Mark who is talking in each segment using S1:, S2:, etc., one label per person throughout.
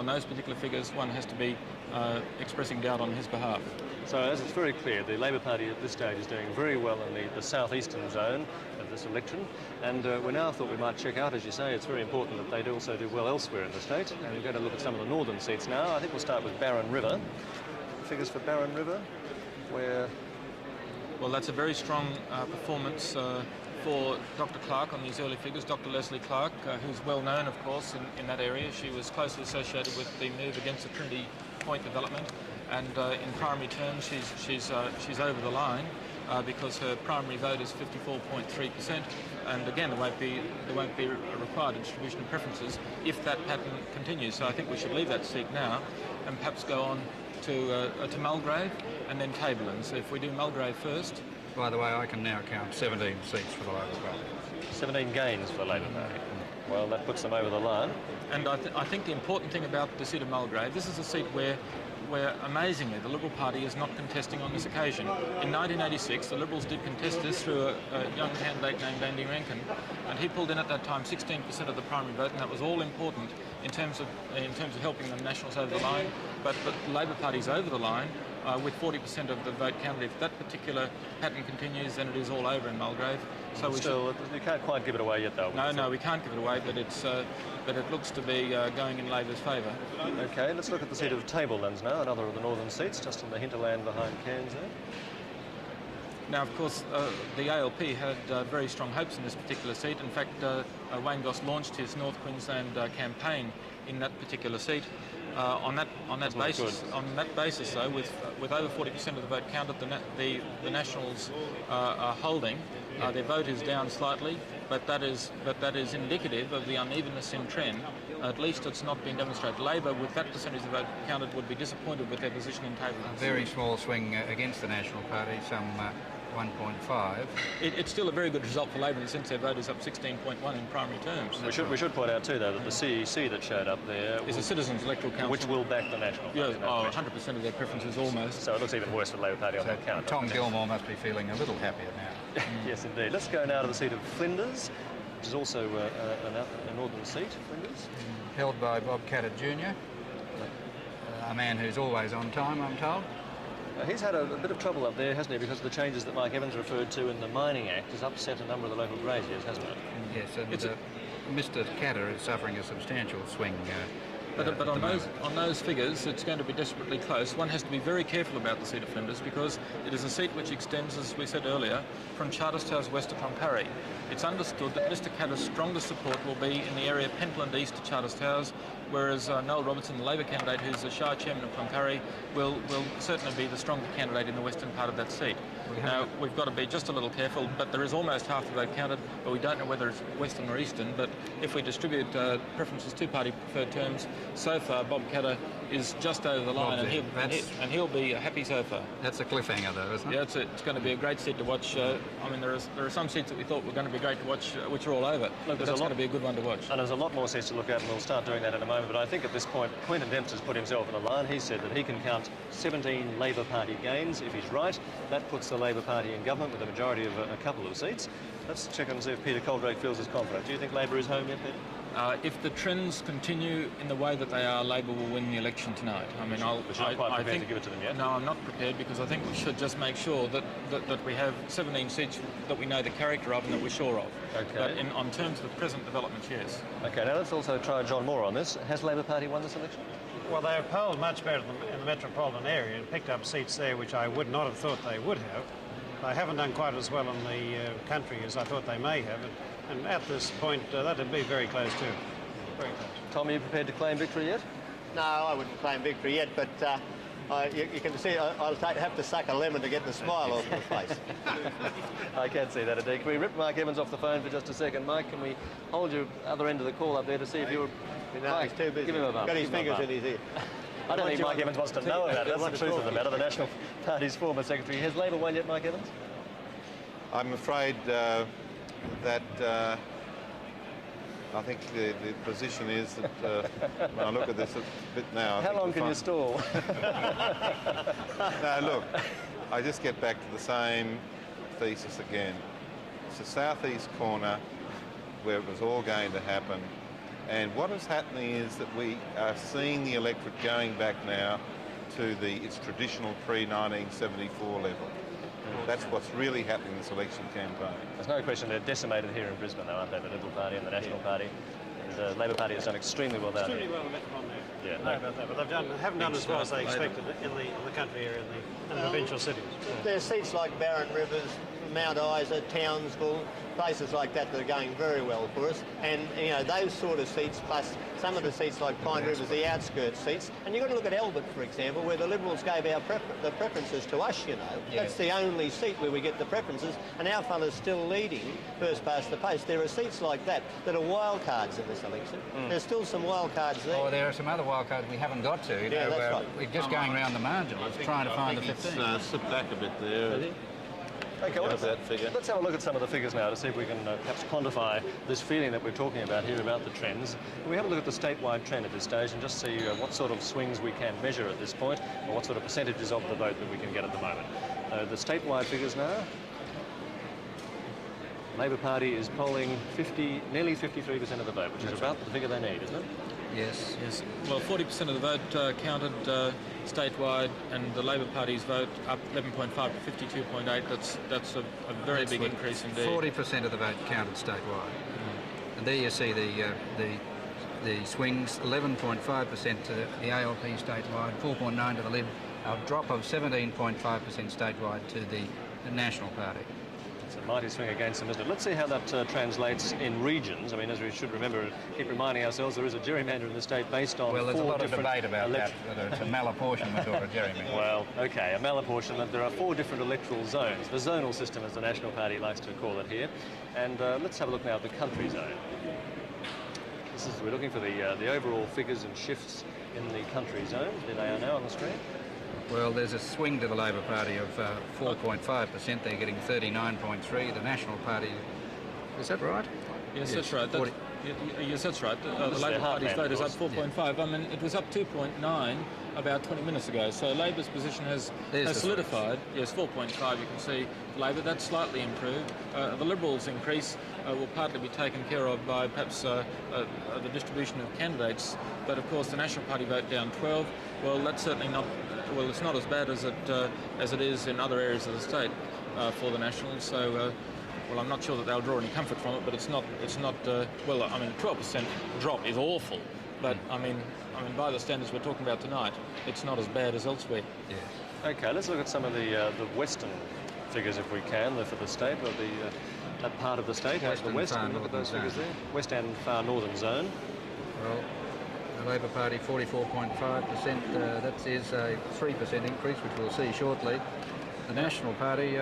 S1: those particular figures, one has to be expressing doubt on his behalf.
S2: So as it's very clear, the Labor Party at this stage is doing very well in the southeastern zone of this election, and we now thought we might check out, as you say, it's very important that they also do well elsewhere in the state, and we're going to look at some of the northern seats now. I think we'll start with Barron River. Figures for Barron River, where...
S1: Well, that's a very strong performance for Dr. Clark on these early figures. Dr. Leslie Clark, who's well known, of course, in that area. She was closely associated with the move against the Trinity Point development, and in primary terms, she's over the line because her primary vote is 54.3%. And again, there won't be required a distribution of preferences if that pattern continues. So I think we should leave that seat now and perhaps go on to Mulgrave and then Tableland. So if we do Mulgrave first.
S3: By the way, I can now count 17 seats for the Labor Party.
S2: 17 gains for the Labor Party. Well, that puts them over the line.
S1: And I think the important thing about the seat of Mulgrave, this is a seat where amazingly the Liberal Party is not contesting on this occasion. In 1986, the Liberals did contest this through a young candidate named Andy Rankin, and he pulled in at that time 16% of the primary vote, and that was all important in terms of helping the Nationals over the line. But the Labor Party's over the line with 40% of the vote counted. If that particular pattern continues, then it is all over in Mulgrave. So
S2: you can't quite give it away yet, though.
S1: No, we can't give it away, but it looks to be going in Labor's favour.
S2: Okay, let's look at the seat of Tablelands now, another of the northern seats, just in the hinterland behind Cairns there.
S1: Now, of course, the ALP had very strong hopes in this particular seat. In fact, Wayne Goss launched his North Queensland campaign in that particular seat. On that basis, though, with over 40% of the vote counted, the Nationals are holding. Their vote is down slightly, but that is indicative of the unevenness in trend. At least it's not been demonstrated. Labor, with that percentage of vote counted, would be disappointed with their position in Tablelands.
S3: A very small swing against the National Party, some 1.5.
S1: It's still a very good result for Labor, and since their vote is up 16.1 in primary terms.
S2: We should point out too, though, that the CEC that showed up there
S1: is a Citizens Electoral Council,
S2: which will back the National Party.
S1: Yeah, 100% of their preferences almost.
S2: So it looks even worse for the Labor Party on that count.
S3: Tom Gilmore must be feeling a little happier now.
S2: Yes, indeed. Let's go now to the seat of Flinders, which is also a northern seat, Flinders.
S3: Held by Bob Catter Jr., a man who's always on time, I'm told.
S2: He's had a bit of trouble up there, hasn't he, because of the changes that Mike Evans referred to in the Mining Act has upset a number of the local graziers, hasn't it?
S3: Yes, and Mr. Catter is suffering a substantial swing.
S1: But on those figures, it's going to be desperately close. One has to be very careful about the seat of Flinders because it is a seat which extends, as we said earlier, from Charterstow's west to Cloncurry. It's understood that Mr. Catter's strongest support will be in the area Pentland east to Charterstow's, whereas Noel Robertson, the Labor candidate, who's the Shire Chairman of Cloncurry, will certainly be the stronger candidate in the western part of that seat. Now, we've got to be just a little careful, but there is almost half the vote counted, but we don't know whether it's western or eastern. But if we distribute preferences two-party preferred terms, so far Bob Catter is just over the line, and he'll be happy so far.
S3: That's a cliffhanger, though, isn't it?
S1: Yeah, it's going to be a great seat to watch. I mean, there are some seats that we thought were going to be great to watch, which are all over. Look, that's going to be a good one to watch.
S2: And there's a lot more seats to look at, and we'll start doing that in a moment. But I think at this point, Quentin Dempster's put himself in a line. He said that he can count 17 Labor Party gains if he's right. That puts the Labor Party in government with a majority of a couple of seats. Let's check and see if Peter Coldrake feels as confident. Do you think Labor is home yet, Peter?
S1: If the trends continue in the way that they are, Labor will win the election tonight. I mean,
S2: I'm not quite prepared to give it to them yet.
S1: No, I'm not prepared because I think we should just make sure that we have 17 seats that we know the character of and that we're sure of.
S2: Okay.
S1: But on terms of the present developments, yes.
S2: Okay, now let's also try John Moore on this. Has Labor Party won this election?
S4: Well, they have polled much better in the metropolitan area and picked up seats there which I would not have thought they would have. They haven't done quite as well in the country as I thought they may have, and at this point that'd be very close too. Very close.
S2: Tom, are you prepared to claim victory yet?
S5: No, I wouldn't claim victory yet, but you can see I'll have to suck a lemon to get the smile off my face.
S2: I can see that indeed. Can we rip Mike Evans off the phone for just a second? Mike, can we hold your other end of the call up there to see if you're...
S5: Mike, he's too busy.
S2: Give him a bump.
S5: Got his fingers in his ear.
S2: I don't think Mike Evans wants to know about it. That's the truth of the matter. The National Party's former secretary. Has Labor won yet, Mike Evans?
S6: I'm afraid that I think the position is that when I look at this a bit now...
S2: How long can you stall?
S6: No, look, I just get back to the same thesis again. It's the southeast corner where it was all going to happen. And what is happening is that we are seeing the electorate going back now to its traditional pre-1974 level. That's what's really happening in this election campaign.
S2: There's no question they're decimated here in Brisbane, though, aren't they? The Liberal Party and the National Party. The Labor Party has done extremely well down here.
S4: Extremely well in Metropolitan area.
S2: Yeah,
S4: No about that, but haven't done as well as they expected in the country area and the provincial cities.
S5: There's seats like Barron Rivers, Mount Isa, Townsville, places like that are going very well for us. And, you know, those sort of seats, plus some of the seats like Pine Rivers, the outskirts seats. And you've got to look at Albert, for example, where the Liberals gave our the preferences to us, you know.
S3: Yeah.
S5: That's the only seat where we get the preferences, and our fella's still leading first past the post. There are seats like that are wild cards in this election. There's still some wild cards there.
S3: Oh, there are some other wild cards we haven't got to. You know,
S5: that's right.
S3: We're just going around the marginals, trying to find the 15.
S6: Sit back a bit there.
S2: Okay, well,
S6: that figure.
S2: let's have a look at some of the figures now to see if we can perhaps quantify this feeling that we're talking about here about the trends. We have a look at the statewide trend at this stage and just see what sort of swings we can measure at this point, or what sort of percentages of the vote that we can get at the moment. The statewide figures now. Labor Party is polling nearly 53% of the vote, which is about the figure they need, isn't it?
S3: Yes.
S1: Yes. Well, 40% of the vote counted statewide, and the Labor Party's vote up 11.5 to 52.8. That's a very big increase indeed.
S3: 40% of the vote counted statewide. And there you see the swings, 11.5% to the ALP statewide, 4.9 to the Lib, a drop of 17.5% statewide to the National Party.
S2: It's a mighty swing against them, isn't it? Let's see how that translates in regions. I mean, as we should remember, keep reminding ourselves, there is a gerrymander in the state based on
S3: Well, there's a lot of
S2: different
S3: debate about that, whether it's a malapportionment or a gerrymander.
S2: Well, okay, a malapportionment. There are 4 different electoral zones. The zonal system, as the National Party likes to call it here. And let's have a look now at the country zone. We're looking for the overall figures and shifts in the country zone. There they are now on the screen.
S3: Well, there's a swing to the Labor Party of 4.5%. They're getting 39.3%. The National Party, is that right?
S1: Yes, that's right. Yes, that's right. The Labor Party's vote is up 4.5. I mean, it was up 2.9 about 20 minutes ago. So Labor's position has solidified. Yes, 4.5. You can see Labor. That's slightly improved. The Liberals' increase will partly be taken care of by perhaps the distribution of candidates. But of course, the National Party vote down 12. Well, that's certainly not. Well, it's not as bad as it is in other areas of the state for the Nationals. So. Well, I'm not sure that they'll draw any comfort from it, but it's not. Well, I mean, 12% drop is awful, but I mean, by the standards we're talking about tonight, it's not as bad as elsewhere.
S3: Yeah.
S2: Okay, let's look at some of the western figures if we can, for the state, or that part of the state, the west. And look at those figures there. West and far northern zone.
S3: Well, the Labor Party 44.5%. That is a 3% increase, which we'll see shortly. The National Party,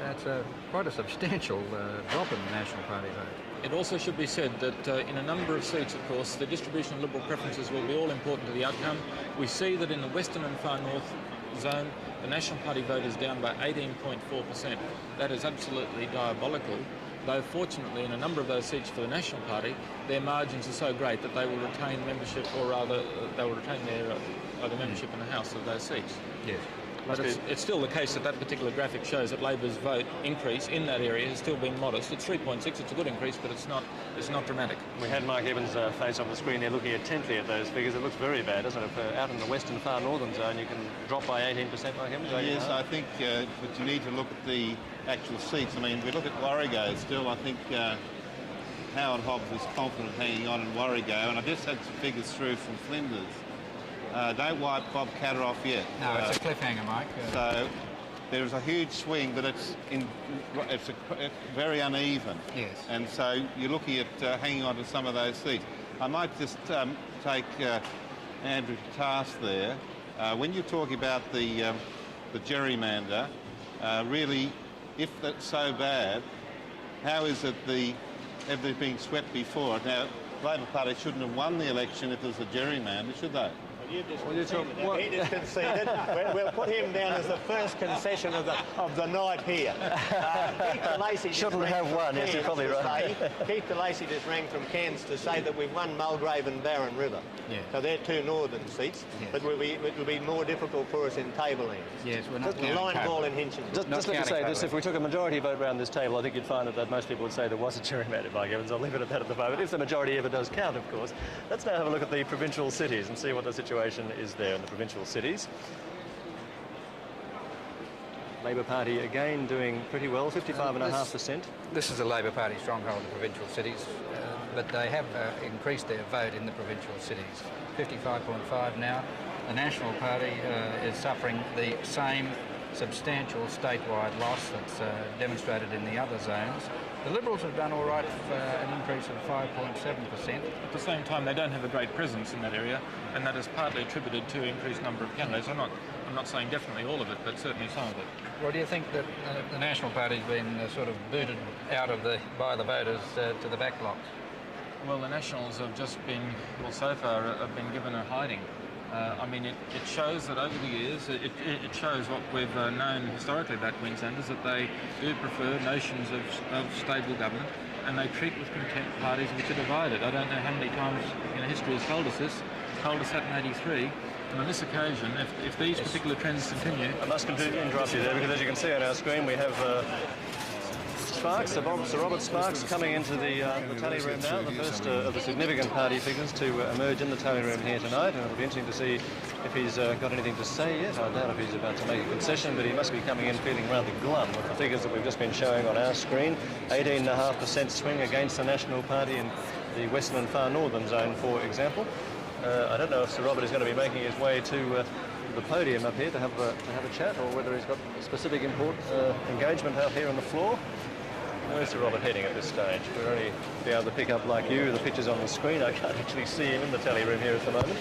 S3: that's quite a substantial drop in the National Party vote.
S1: It also should be said that in a number of seats, of course, the distribution of Liberal preferences will be all important to the outcome. We see that in the western and far north zone, the National Party vote is down by 18.4%. That is absolutely diabolical, though fortunately in a number of those seats for the National Party, their margins are so great that they will retain membership, or rather they will retain their membership in the House of those seats.
S3: Yes.
S1: But it's still the case that particular graphic shows that Labor's vote increase in that area has still been modest. It's 3.6. It's a good increase, but it's not dramatic.
S2: We had Mike Evans' face on the screen there looking intently at those figures. It looks very bad, doesn't it? Out in the western far northern zone, you can drop by 18%, Mike Evans.
S6: Yes, I think but you need to look at the actual seats. I mean, we look at Warrego still. I think Howard Hobbs is confident hanging on in Warrego, and I just had some figures through from Flinders. Don't wipe Bob Catter off yet.
S3: No, it's a cliffhanger, Mike.
S6: So there's a huge swing, but it's very uneven.
S3: Yes.
S6: And so you're looking at hanging on to some of those seats. I might just take Andrew to task there. When you're talking about the gerrymander, really, if that's so bad, how is it everything being swept before? Now, Labor Party shouldn't have won the election if there's a gerrymander, should they?
S5: You've just
S2: Well, you
S5: conceded
S2: talk- what-
S5: He just conceded. We'll put him down as the first concession of the night here. Keith DeLacy just
S2: Shouldn't
S5: rang
S2: have
S5: from
S2: one, yes, you're
S5: Cairns
S2: probably
S5: to
S2: right.
S5: say- Keith DeLacy just rang from Cairns to say that we've won Mulgrave and Barron River.
S3: Yeah.
S5: So they're two northern seats,
S3: Yes.
S5: but it will be more difficult for us in Tablelands.
S3: Yes, we're not
S5: The
S3: counting
S5: line ball
S3: Coburg.
S5: in Hinchinbrook.
S2: Just let me
S3: counting
S2: say this,
S3: Coburg.
S2: if we took a majority vote around this table, I think you'd find that most people would say there was a gerrymander by Evans. I'll leave it at that at the moment, if the majority ever does count, of course. Let's now have a look at the provincial cities and see what the situation is there in the provincial cities. Labor Party again doing pretty well, 55.5%.
S3: This is the Labor Party stronghold in provincial cities, but they have increased their vote in the provincial cities. 55.5 now. The National Party is suffering the same substantial statewide loss that's demonstrated in the other zones. The Liberals have done all right, an increase of 5.7%.
S1: At the same time, they don't have a great presence in that area, and that is partly attributed to increased number of candidates. I'm not saying definitely all of it, but certainly some of it.
S3: Well, do you think that the National Party's been sort of booted out of by the voters to the back block?
S1: Well, the Nationals have just been, well, so far, have been given a hiding. I mean, it shows that over the years, it shows what we've known historically about Queenslanders, that they do prefer notions of stable government, and they treat with contempt parties which are divided. I don't know how many times history has told us this. Told us that in '83. And on this occasion, if these particular trends continue...
S2: I must interrupt you there, because as you can see on our screen, we have Sparks, Sir Robert Sparks, coming into the tally room now, the first of the significant party figures to emerge in the tally room here tonight, and it'll be interesting to see if he's got anything to say yet. I doubt if he's about to make a concession, but he must be coming in feeling rather glum with the figures that we've just been showing on our screen. 18.5% swing against the National Party in the western and far northern zone, for example. I don't know if Sir Robert is going to be making his way to the podium up here to have a chat, or whether he's got specific engagement out here on the floor. Where's Sir Robert heading at this stage? We'll only be able to pick up, like you, the pictures on the screen. I can't actually see him in the tally room here at the moment.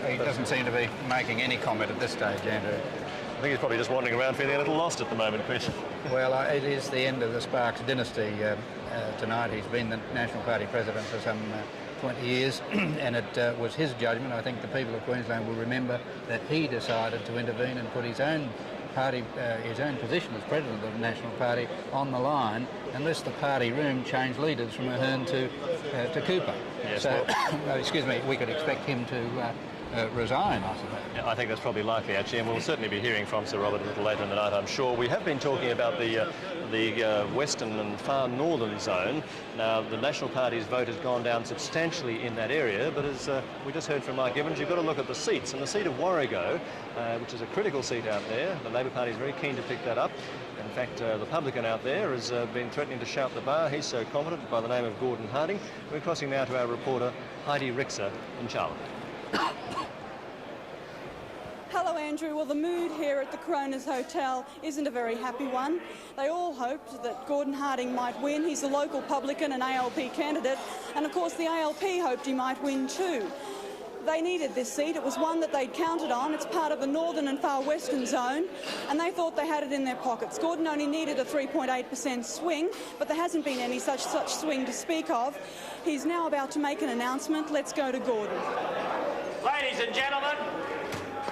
S3: He doesn't seem to be making any comment at this stage, Andrew.
S2: I think he's probably just wandering around feeling a little lost at the moment, Chris.
S3: Well, it is the end of the Sparks dynasty tonight. He's been the National Party president for some 20 years, and it was his judgment. I think the people of Queensland will remember that he decided to intervene and put his own party, his own position as president of the National Party on the line, unless the party room changed leaders from Ahern to Cooper.
S2: Yes,
S3: so, excuse me, we could expect him to resign, I suppose.
S2: Yeah, I think that's probably likely, actually, and we'll certainly be hearing from Sir Robert a little later in the night, I'm sure. We have been talking about the western and far northern zone. Now, the National Party's vote has gone down substantially in that area, but as we just heard from Mike Evans, you've got to look at the seats. And the seat of Warrego, which is a critical seat out there, the Labor Party is very keen to pick that up. In fact, the publican out there has been threatening to shout the bar. He's so confident, by the name of Gordon Harding. We're crossing now to our reporter, Heidi Rixer in Charlotte.
S7: Hello, Andrew. Well, the mood here at the Coronas Hotel isn't a very happy one. They all hoped that Gordon Harding might win. He's a local publican and ALP candidate, and of course the ALP hoped he might win too. They needed this seat. It was one that they'd counted on. It's part of the northern and far western zone, and they thought they had it in their pockets. Gordon only needed a 3.8% swing, but there hasn't been any such swing to speak of. He's now about to make an announcement. Let's go to Gordon.
S8: Ladies and gentlemen,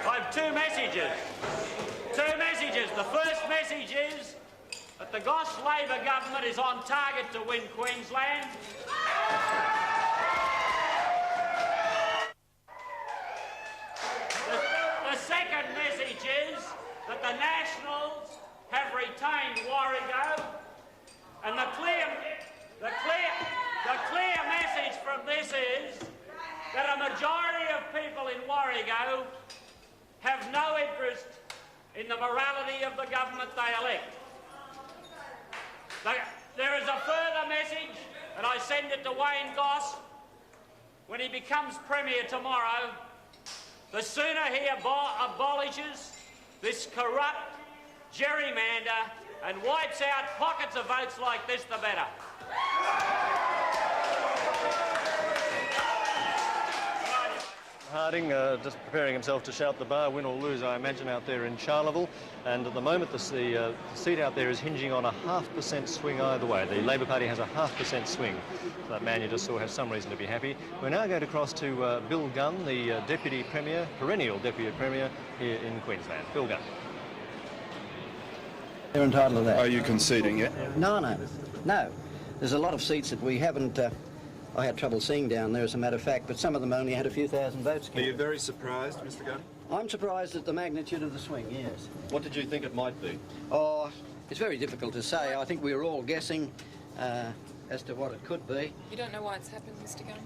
S8: I have two messages. The first message is that the Goss Labor government is on target to win Queensland. The second message is that the Nationals have retained Warrego, and the clear message from this is that a majority of people in Warrego have no interest in the morality of the government they elect. There is a further message, and I send it to Wayne Goss. When he becomes Premier tomorrow, the sooner he abolishes this corrupt gerrymander and wipes out pockets of votes like this, the better.
S2: Harding just preparing himself to shout the bar, win or lose, I imagine, out there in Charleville. And at the moment, the seat out there is hinging on a 0.5% swing either way. The Labor Party has a 0.5% swing. So that man you just saw has some reason to be happy. We're now going to cross to Bill Gunn, the Deputy Premier, perennial Deputy Premier here in Queensland. Bill Gunn.
S9: They're entitled to that.
S10: Are you conceding yet?
S9: No. There's a lot of seats that we haven't... I had trouble seeing down there, as a matter of fact, but some of them only had a few thousand votes.
S10: Are you very surprised, Mr. Gunn?
S9: I'm surprised at the magnitude of the swing, yes.
S10: What did you think it might be?
S9: Oh, it's very difficult to say. I think we were all guessing as to what it could be.
S11: You don't know why it's happened, Mr. Gunn?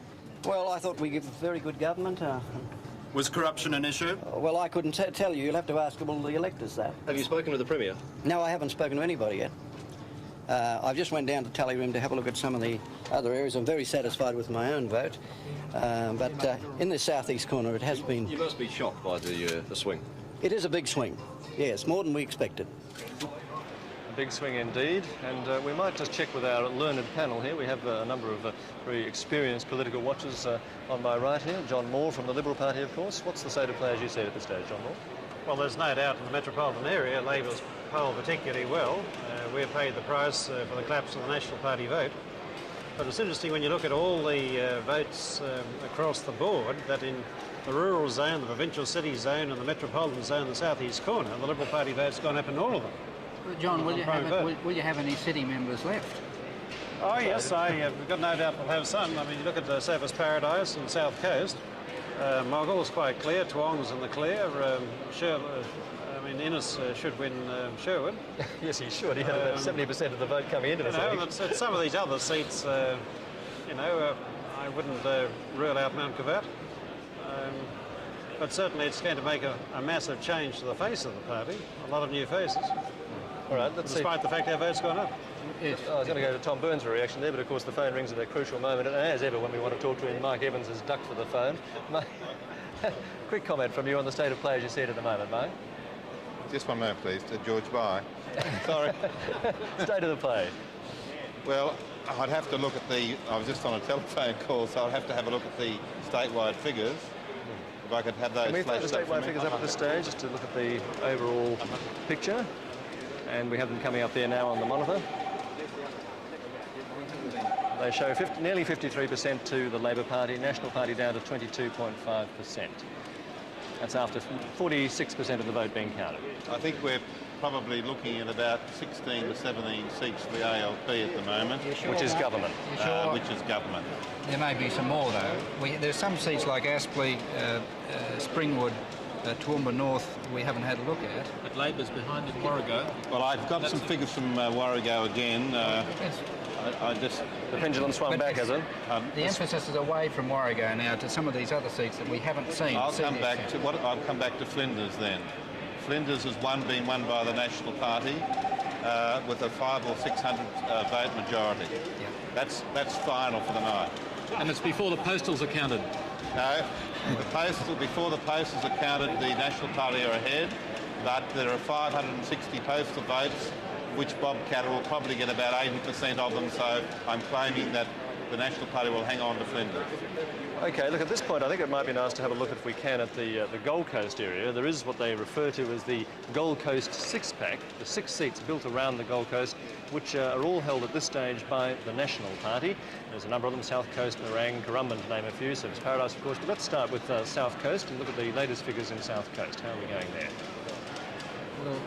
S9: Well, I thought we give very good government.
S10: Was corruption an issue?
S9: Well, I couldn't tell you. You'll have to ask all the electors that.
S2: Have you spoken to the Premier?
S9: No, I haven't spoken to anybody yet. I just went down to Tally Room to have a look at some of the other areas. I'm very satisfied with my own vote. But in the southeast corner, it has been...
S10: You must be shocked by the swing.
S9: It is a big swing. Yes, more than we expected.
S2: A big swing indeed. And we might just check with our learned panel here. We have a number of very experienced political watchers on my right here. John Moore from the Liberal Party, of course. What's the state of play, as you said, at this stage, John Moore?
S4: Well, there's no doubt in the metropolitan area, Labor's polled particularly well. We're paid the price for the collapse of the National Party vote. But it's interesting when you look at all the votes across the board, that in the rural zone, the provincial city zone and the metropolitan zone, the southeast corner, the Liberal Party vote's gone up in all of them.
S3: Well, John, will you have any city members left?
S4: Oh yes, we've got no doubt we'll have some. I mean, you look at Surfers Paradise and South Coast, Moggle's quite clear, Toowong's in the clear, Innes should win Sherwood.
S2: Yes, he should. He had about 70% of the vote coming into this.
S4: At some of these other seats, I wouldn't rule out Mount Covat. But certainly it's going to make a massive change to the face of the party. A lot of new faces.
S2: All right, let's see.
S4: Despite the fact our vote's gone up.
S2: Yes. I was going to go to Tom Burns' reaction there, but of course the phone rings at a crucial moment. And as ever, when we want to talk to him, Mike Evans has ducked for the phone. Quick comment from you on the state of play as you see it at the moment, Mike.
S6: Just one moment, please, to George Bye. Sorry.
S2: State of the play.
S6: Well, I'd have to look at I was just on a telephone call, so I'd have to have a look at the statewide figures. If I could have those.
S2: Can we throw the statewide figures up at this stage, just to look at the overall picture? And we have them coming up there now on the monitor. They show nearly 53% to the Labor Party, National Party down to 22.5%. That's after 46% of the vote being counted.
S6: I think we're probably looking at about 16 to 17 seats for the ALP at the moment.
S3: Sure,
S2: which is government.
S3: Sure?
S6: Which is government.
S3: There may be some more, though. There's some seats like Aspley, Springwood, Toowoomba North we haven't had a look at.
S1: But Labor's behind in Warrego.
S6: Well, I've got some figures from Warrego again.
S2: The pendulum swung back, has it?
S3: The emphasis is away from Warrego now to some of these other seats that we haven't seen.
S6: I'll come back to Flinders then. Flinders has been won by the National Party with a 500 or 600 vote majority. Yeah. That's final for the night.
S1: And it's before the postals are counted.
S6: No, before the postals are counted, the National Party are ahead, but there are 560 postal votes, which Bob Catter will probably get about 80% of them, so I'm claiming that the National Party will hang on to Flinders.
S2: OK, look, at this point, I think it might be nice to have a look, if we can, at the Gold Coast area. There is what they refer to as the Gold Coast six-pack, the 6 seats built around the Gold Coast, which are all held at this stage by the National Party. There's a number of them: South Coast, Nerang, Currumbin, to name a few, Surfers Paradise, of course. But let's start with South Coast and look at the latest figures in South Coast. How are we going there?
S3: Well,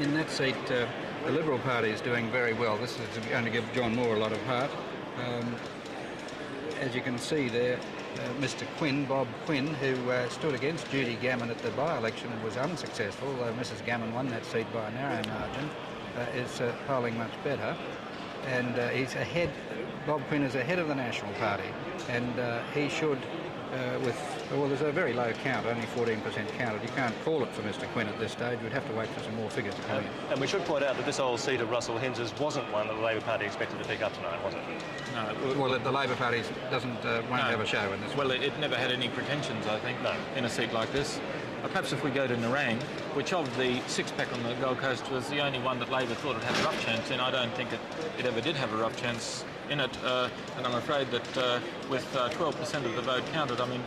S3: in that seat, the Liberal Party is doing very well. This is going to give John Moore a lot of heart. As you can see there, Mr. Quinn, Bob Quinn, who stood against Judy Gammon at the by-election and was unsuccessful, though Mrs. Gammon won that seat by a narrow margin, is polling much better. And he's ahead, Bob Quinn is ahead of the National Party, and he should, well, there's a very low count, only 14% counted. You can't call it for Mr. Quinn at this stage. We'd have to wait for some more figures to come in.
S2: And we should point out that this old seat of Russell Hinds's wasn't one that the Labor Party expected to pick up tonight, was it?
S1: No.
S3: Well, the Labor Party won't have a show in this.
S1: Well, it never had any pretensions, I think, in a seat like this. Perhaps if we go to Nerang, which of the six-pack on the Gold Coast was the only one that Labor thought it had a rough chance in. I don't think it ever did have a rough chance in it, and I'm afraid that with 12% of the vote counted, I mean,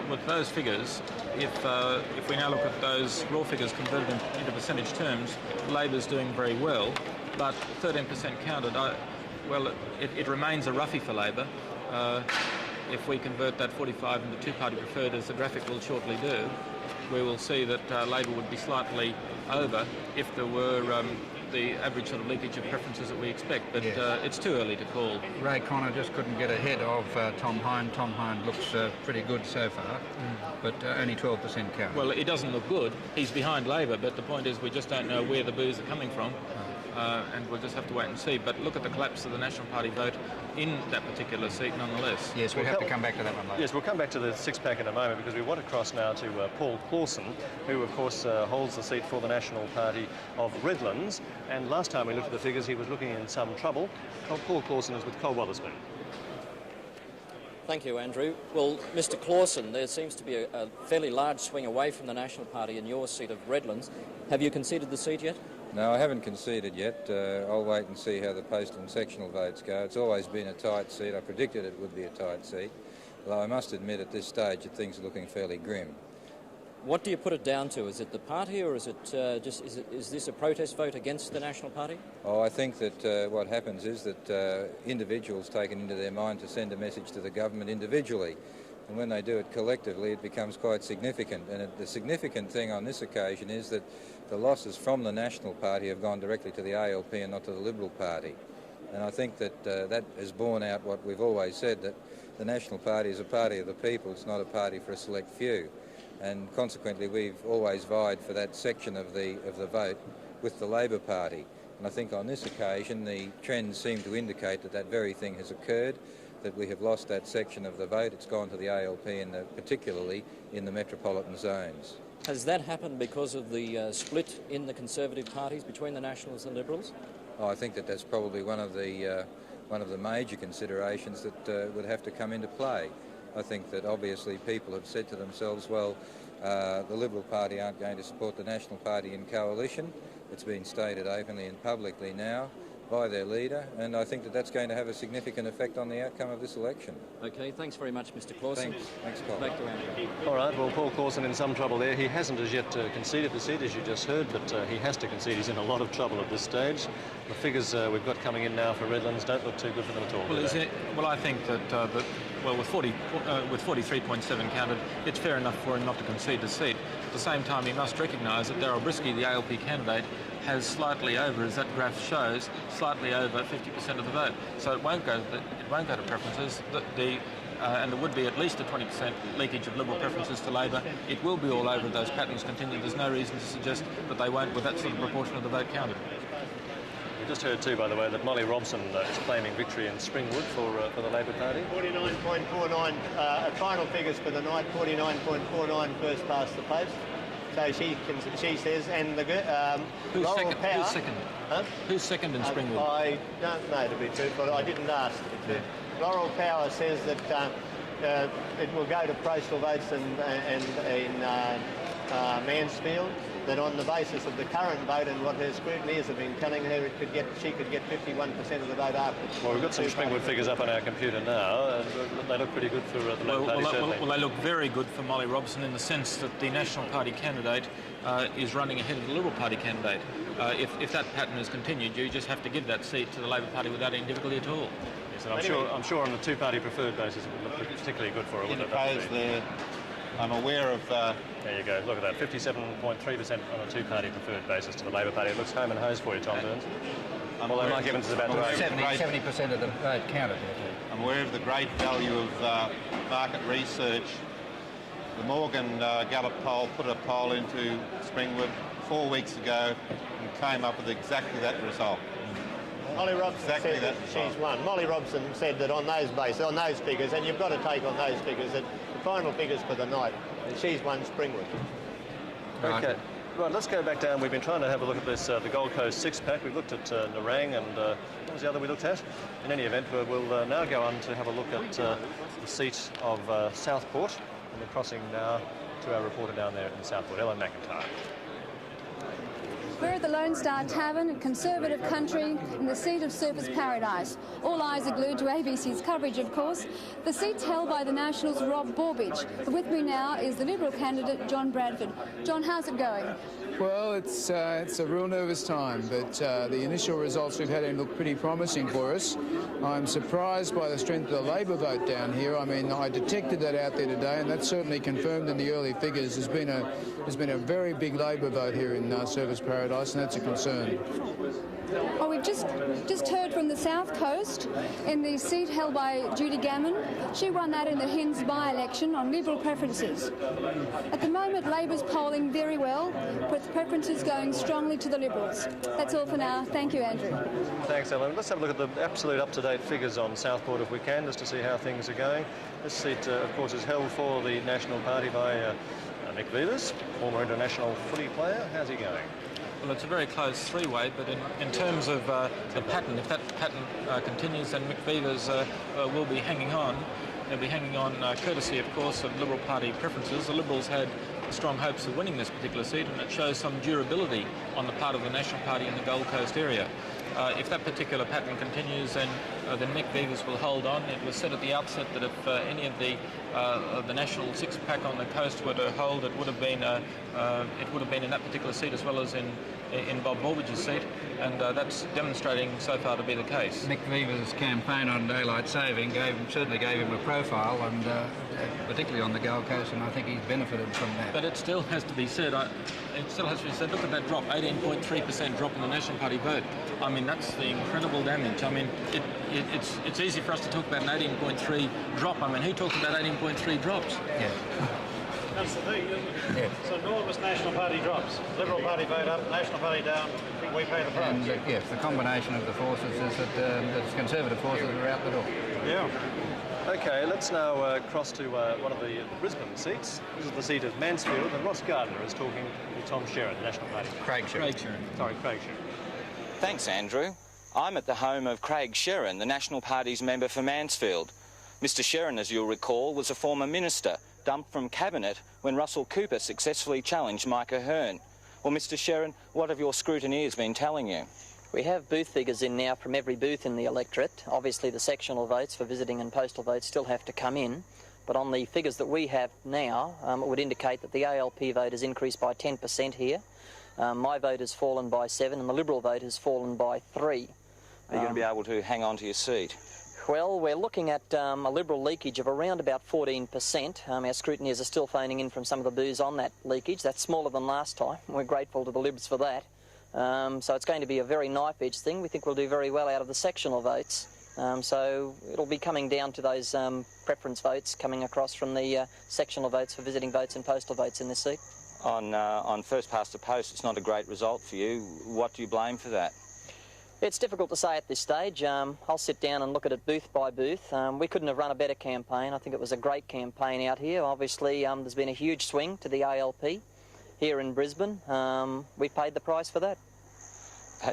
S1: With those figures, if we now look at those raw figures converted into percentage terms, Labor's doing very well, but 13% counted, it remains a roughie for Labor. If we convert that 45 into two-party preferred, as the graphic will shortly do, we will see that Labor would be slightly over if there were the average sort of leakage of preferences that we expect, but it's too early to call.
S3: Ray Connor just couldn't get ahead of Tom Hind. Tom Hind looks pretty good so far, but only 12% count.
S1: Well, it doesn't look good. He's behind Labor, but the point is we just don't know where the boos are coming from, and we'll just have to wait and see. But look at the collapse of the National Party vote in that particular seat nonetheless.
S3: Yes, we have to come back to that one later.
S2: Yes, we'll come back to the six-pack in a moment, because we want to cross now to Paul Clausen, who of course holds the seat for the National Party of Redlands, and last time we looked at the figures he was looking in some trouble. Paul Clausen is with Cole Wotherspoon.
S12: Thank you, Andrew. Well, Mr Clausen, there seems to be a fairly large swing away from the National Party in your seat of Redlands. Have you conceded the seat yet?
S13: No, I haven't conceded yet. I'll wait and see how the postal and sectional votes go. It's always been a tight seat. I predicted it would be a tight seat, although I must admit at this stage that things are looking fairly grim.
S12: What do you put it down to? Is it the party, or is it is this a protest vote against the National Party?
S13: Oh, I think that what happens is that individuals take it into their mind to send a message to the government individually. And when they do it collectively, it becomes quite significant. And the significant thing on this occasion is that the losses from the National Party have gone directly to the ALP and not to the Liberal Party. And I think that that has borne out what we've always said, that the National Party is a party of the people, it's not a party for a select few. And consequently, we've always vied for that section of the vote with the Labor Party. And I think on this occasion, the trends seem to indicate that that very thing has occurred, that we have lost that section of the vote. It's gone to the ALP, and particularly in the metropolitan zones.
S12: Has that happened because of the split in the Conservative parties between the Nationals and Liberals?
S13: Oh, I think that that's probably one of the major considerations that would have to come into play. I think that obviously people have said to themselves, well, the Liberal Party aren't going to support the National Party in coalition. It's been stated openly and publicly now by their leader, and I think that that's going to have a significant effect on the outcome of this election.
S12: Okay, thanks very much, Mr Clausen.
S13: Thanks, Paul.
S12: Back to Andrew.
S2: All right, well, Paul Clausen in some trouble there. He hasn't as yet conceded the seat, as you just heard, but he has to concede. He's in a lot of trouble at this stage. The figures we've got coming in now for Redlands don't look too good for them at all.
S1: Well, I think that, with 43.7 counted, it's fair enough for him not to concede the seat. At the same time, he must recognise that Darryl Brisky, the ALP candidate, has slightly over, as that graph shows, slightly over 50% of the vote. So it won't go to preferences. And there would be at least a 20% leakage of Liberal preferences to Labor. It will be all over if those patterns continue. There's no reason to suggest that they won't with that sort of proportion of the vote counted.
S2: We just heard too, by the way, that Molly Robson is claiming victory in Springwood for the Labor Party.
S5: 49.49 final figures for the night. 49.49 first past the post. So she says, and the
S1: who's
S5: second?
S1: Huh? Who's second in Springwood?
S5: I don't know, to be truthful. I didn't ask, to be truthful. Laurel Power says that it will go to postal votes in Mansfield. That on the basis of the current vote and what her scrutineers have been telling her, she could get 51% of the vote after.
S2: Well, we've got some Springwood figures up on our computer now, and they look pretty good for the Labor Party, certainly.
S1: Well, they look very good for Molly Robson in the sense that the National Party candidate is running ahead of the Liberal Party candidate. If that pattern is continued, you just have to give that seat to the Labor Party without any difficulty at all.
S2: Yes, and I'm sure on the two-party preferred basis it would look particularly good for her, wouldn't it?
S6: There, I'm aware of...
S2: There you go, look at that, 57.3% on a two-party preferred basis to the Labor Party. It looks home and hose for you, Tom Burns. Although Mike Evans is about to...
S3: 70% of the vote counted.
S6: I'm aware of the great value of market research. The Morgan Gallup poll put a poll into Springwood 4 weeks ago and came up with exactly that result.
S5: Molly Robson said that she's won. Molly Robson said that on those figures, and you've got to take on those figures, that the final figures for the night, that she's won Springwood.
S2: Okay. Right, let's go back down. We've been trying to have a look at this, the Gold Coast six-pack. We looked at Nerang and what was the other we looked at? In any event, we'll now go on to have a look at the seat of Southport. And we're crossing now to our reporter down there in Southport, Ellen McIntyre.
S14: We're at the Lone Star Tavern, a conservative country in the seat of Surfers Paradise. All eyes are glued to ABC's coverage, of course. The seat's held by the Nationals' Rob Borbidge. With me now is the Liberal candidate, John Bradford. John, how's it going?
S15: Well, it's a real nervous time, but the initial results we've had in look pretty promising for us. I'm surprised by the strength of the Labor vote down here. I mean, I detected that out there today, and that's certainly confirmed in the early figures. There's been a very big Labor vote here in Surfers Paradise, and that's a concern.
S14: Well, we've just heard from the South Coast in the seat held by Judy Gammon. She won that in the Hinds by-election on Liberal preferences. At the moment, Labor's polling very well, with preferences going strongly to the Liberals. That's all for now. Thank you, Andrew.
S2: Thanks, Ellen. Let's have a look at the absolute up-to-date figures on Southport if we can, just to see how things are going. This seat, of course, is held for the National Party by Mick Vivers, former international footy player. How's he going?
S1: Well, it's a very close three-way, but in terms of the pattern, if that pattern continues, then Mick Vivers will be hanging on. They'll be hanging on courtesy, of course, of Liberal Party preferences. The Liberals had strong hopes of winning this particular seat, and it shows some durability on the part of the National Party in the Gold Coast area. If that particular pattern continues, then Mick Vivers will hold on. It was said at the outset that if any of the national six-pack on the coast were to hold, it would have been in that particular seat as well as in Bob Borbidge's seat, and that's demonstrating so far to be the case.
S3: Mick Vivers' campaign on daylight saving certainly gave him a profile, and particularly on the Gold Coast, and I think he's benefited from that.
S1: But it still has to be said. Look at that drop, 18.3% drop in the National Party vote. I mean, that's the incredible damage. I mean, it's easy for us to talk about an 18.3 drop. I mean, who talks about 18.3 drops?
S3: Yeah.
S4: That's the thing, isn't it?
S3: Yeah.
S4: It's enormous National Party drops. Liberal Party vote up, National Party down. I think we pay the price.
S3: And yes, the combination of the forces is that the Conservative forces are out the door.
S4: Yeah.
S2: OK, let's now cross to one of the Brisbane seats. This is the seat of Mansfield, and Ross Gardner is talking to Tom Sherrin, the National Party.
S3: Craig Sherrin.
S2: Sorry, Craig Sherrin.
S16: Thanks, Andrew. I'm at the home of Craig Sherrin, the National Party's member for Mansfield. Mr Sherrin, as you'll recall, was a former minister, dumped from Cabinet when Russell Cooper successfully challenged Mike Ahern. Well, Mr Sherrin, what have your scrutineers been telling you?
S12: We have booth figures in now from every booth in the electorate. Obviously the sectional votes for visiting and postal votes still have to come in, but on the figures that we have now, it would indicate that the ALP vote has increased by 10% here. My vote has fallen by 7 and the Liberal vote has fallen by 3.
S16: Are you going to be able to hang on to your seat?
S12: Well, we're looking at a Liberal leakage of around about 14%. Our scrutineers are still phoning in from some of the booths on that leakage. That's smaller than last time. We're grateful to the Libs for that. So it's going to be a very knife-edge thing. We think we'll do very well out of the sectional votes. So it'll be coming down to those preference votes coming across from the sectional votes for visiting votes and postal votes in this seat.
S16: On first past the post, it's not a great result for you. What do you blame for that?
S12: It's difficult to say at this stage. I'll sit down and look at it booth by booth. We couldn't have run a better campaign. I think it was a great campaign out here. Obviously, there's been a huge swing to the ALP here in Brisbane. We paid the price for that.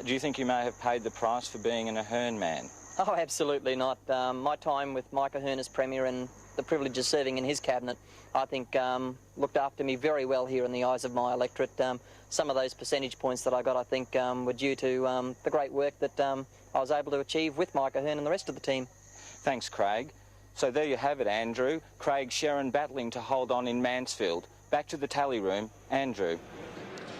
S16: Do you think you may have paid the price for being an Ahern man?
S12: Oh, absolutely not. My time with Mike Ahern as Premier and the privilege of serving in his cabinet, I think looked after me very well here in the eyes of my electorate. Some of those percentage points that I got, I think, were due to the great work that I was able to achieve with Mike Ahern and the rest of the team.
S16: Thanks, Craig. So there you have it, Andrew. Craig Sherrin battling to hold on in Mansfield. Back to the tally room. Andrew.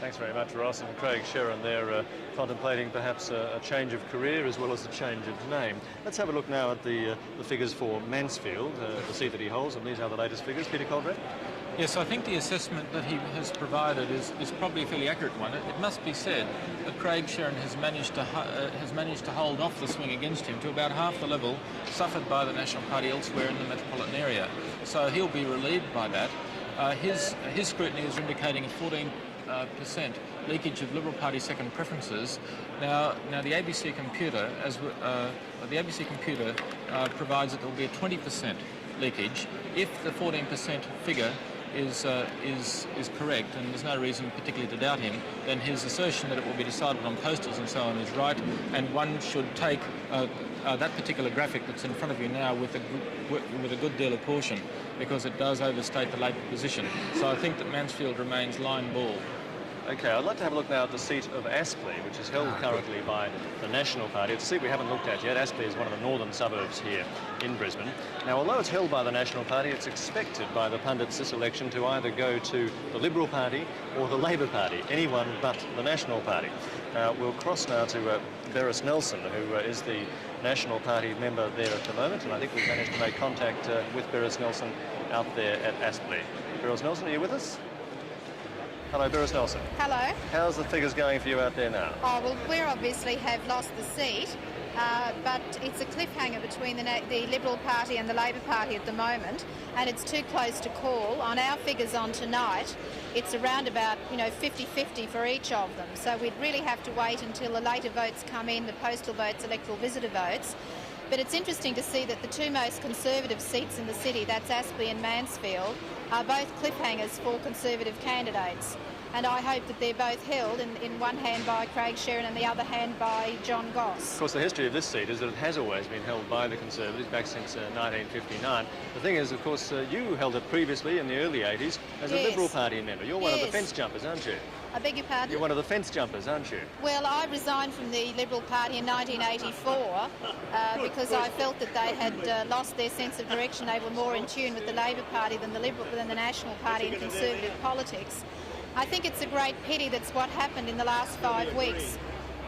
S2: Thanks very much, Ross. And Craig Sherrin there contemplating perhaps a change of career as well as a change of name. Let's have a look now at the figures for Mansfield, the seat that he holds, and these are the latest figures. Peter Coldred?
S1: Yes, I think the assessment that he has provided is probably a fairly accurate one. It must be said that Craig Sherrin has managed to hold off the swing against him to about half the level suffered by the National Party elsewhere in the metropolitan area. So he'll be relieved by that. His scrutiny is indicating a 14% leakage of Liberal Party second preferences. Now the ABC computer, provides that there will be a 20% leakage if the 14% figure is correct, and there's no reason particularly to doubt him. Then his assertion that it will be decided on postals and so on is right, and one should take that particular graphic that's in front of you now with a good deal of caution, because it does overstate the Labor position. So I think that Mansfield remains line ball.
S2: Okay, I'd like to have a look now at the seat of Aspley, which is held currently by the National Party. It's a seat we haven't looked at yet. Aspley is one of the northern suburbs here in Brisbane. Now, although it's held by the National Party, it's expected by the pundits this election to either go to the Liberal Party or the Labor Party, anyone but the National Party. We'll cross now to Beres Nelson, who is the National Party member there at the moment, and I think we've managed to make contact with Beres Nelson out there at Aspley. Beres Nelson, are you with us? Hello, Beres Nelson.
S17: Hello.
S2: How's the figures going for you out there now?
S17: Oh, well, we obviously have lost the seat, but it's a cliffhanger between the Liberal Party and the Labor Party at the moment, and it's too close to call. On our figures on tonight, it's around about, 50-50 for each of them. So we'd really have to wait until the later votes come in, the postal votes, electoral visitor votes. But it's interesting to see that the two most Conservative seats in the city, that's Aspley and Mansfield, are both cliffhangers for Conservative candidates. And I hope that they're both held in one hand by Craig Sherrin and the other hand by John Goss.
S2: Of course, the history of this seat is that it has always been held by the Conservatives back since 1959. The thing is, of course, you held it previously in the early 80s as a Liberal Party member. You're one of the fence jumpers, aren't you?
S17: I beg your pardon?
S2: You're one of the fence jumpers, aren't you?
S17: Well, I resigned from the Liberal Party in 1984 because I felt that they had lost their sense of direction. They were more in tune with the Labor Party than the National Party in Conservative politics. I think it's a great pity that's what happened in the last 5 weeks,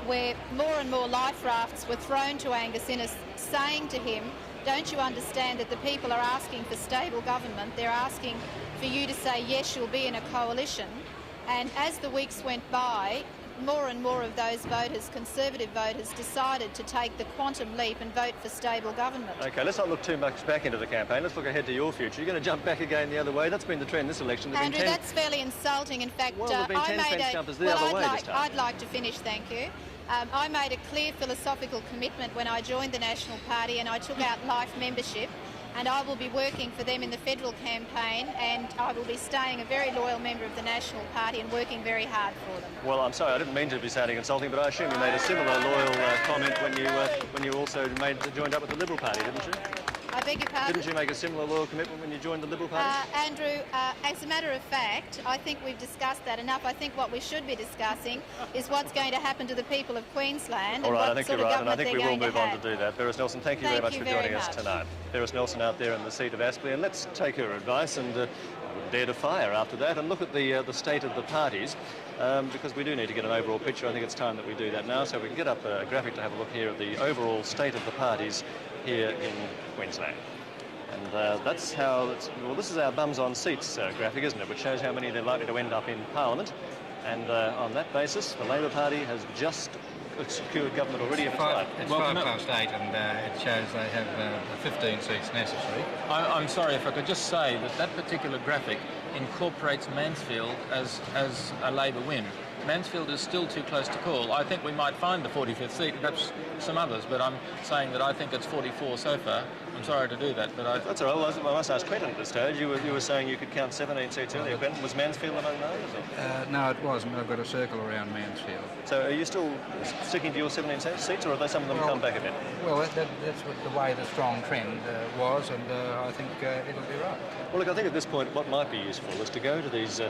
S17: where more and more life rafts were thrown to Angus Innes, saying to him, don't you understand that the people are asking for stable government? They're asking for you to say, yes, you'll be in a coalition. And as the weeks went by, more and more of those voters, Conservative voters, decided to take the quantum leap and vote for stable government.
S2: OK, let's not look too much back into the campaign. Let's look ahead to your future. You're going to jump back again the other way. That's been the trend this election.
S17: Andrew, that's fairly insulting. In fact, I'd like to finish, thank you. I made a clear philosophical commitment when I joined the National Party and I took out life membership. And I will be working for them in the federal campaign, and I will be staying a very loyal member of the National Party and working very hard for them.
S2: Well, I'm sorry, I didn't mean to be sounding insulting, but I assume you made a similar loyal comment when you also joined up with the Liberal Party, didn't you?
S17: I beg your pardon?
S2: Didn't you make a similar loyal commitment when you joined the Liberal Party?
S17: Andrew, as a matter of fact, I think we've discussed that enough. I think what we should be discussing is what's going to happen to the people of Queensland.
S2: All right,
S17: and
S2: I think
S17: you're
S2: right, and I think we will move on to do that. Beres Nelson, thank you very much for joining us tonight. Beres Nelson out there in the seat of Aspley, and let's take her advice and dare to fire after that and look at the state of the parties, because we do need to get an overall picture. I think it's time that we do that now, so we can get up a graphic to have a look here at the overall state of the parties here in Queensland. And that's how, well, this is our bums on seats graphic, isn't it, which shows how many they're likely to end up in Parliament. And on that basis, the Labor Party has just secured government already.
S3: It's 5 past 8, and it shows they have 15 seats necessary.
S1: I'm sorry, if I could just say that particular graphic incorporates Mansfield as a Labor win. Mansfield is still too close to call. I think we might find the 45th seat, perhaps some others, but I'm saying that I think it's 44 so far. I'm sorry to do that, but
S2: That's all right. I must ask Quentin at this stage. You were saying you could count 17 seats earlier. Quentin, was Mansfield among those?
S3: No, it wasn't. I've got a circle around Mansfield.
S2: So are you still sticking to your 17 seats, or have they, some of them come back a bit?
S3: Well, that's what the way the strong trend was, and I think it'll be right.
S2: Well, look, I think at this point what might be useful is to go to these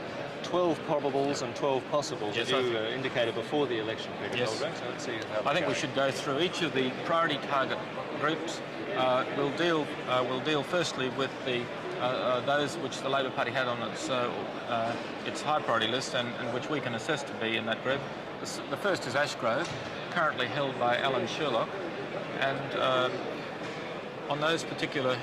S2: 12 probables and 12 possibles that you indicated before the election period.
S1: Yes.
S2: So let's see how
S1: I think we should go through each of the priority target groups. We'll deal firstly with the those which the Labor Party had on its high priority list and which we can assess to be in that group. The first is Ashgrove, currently held by Alan Sherlock, and on those particular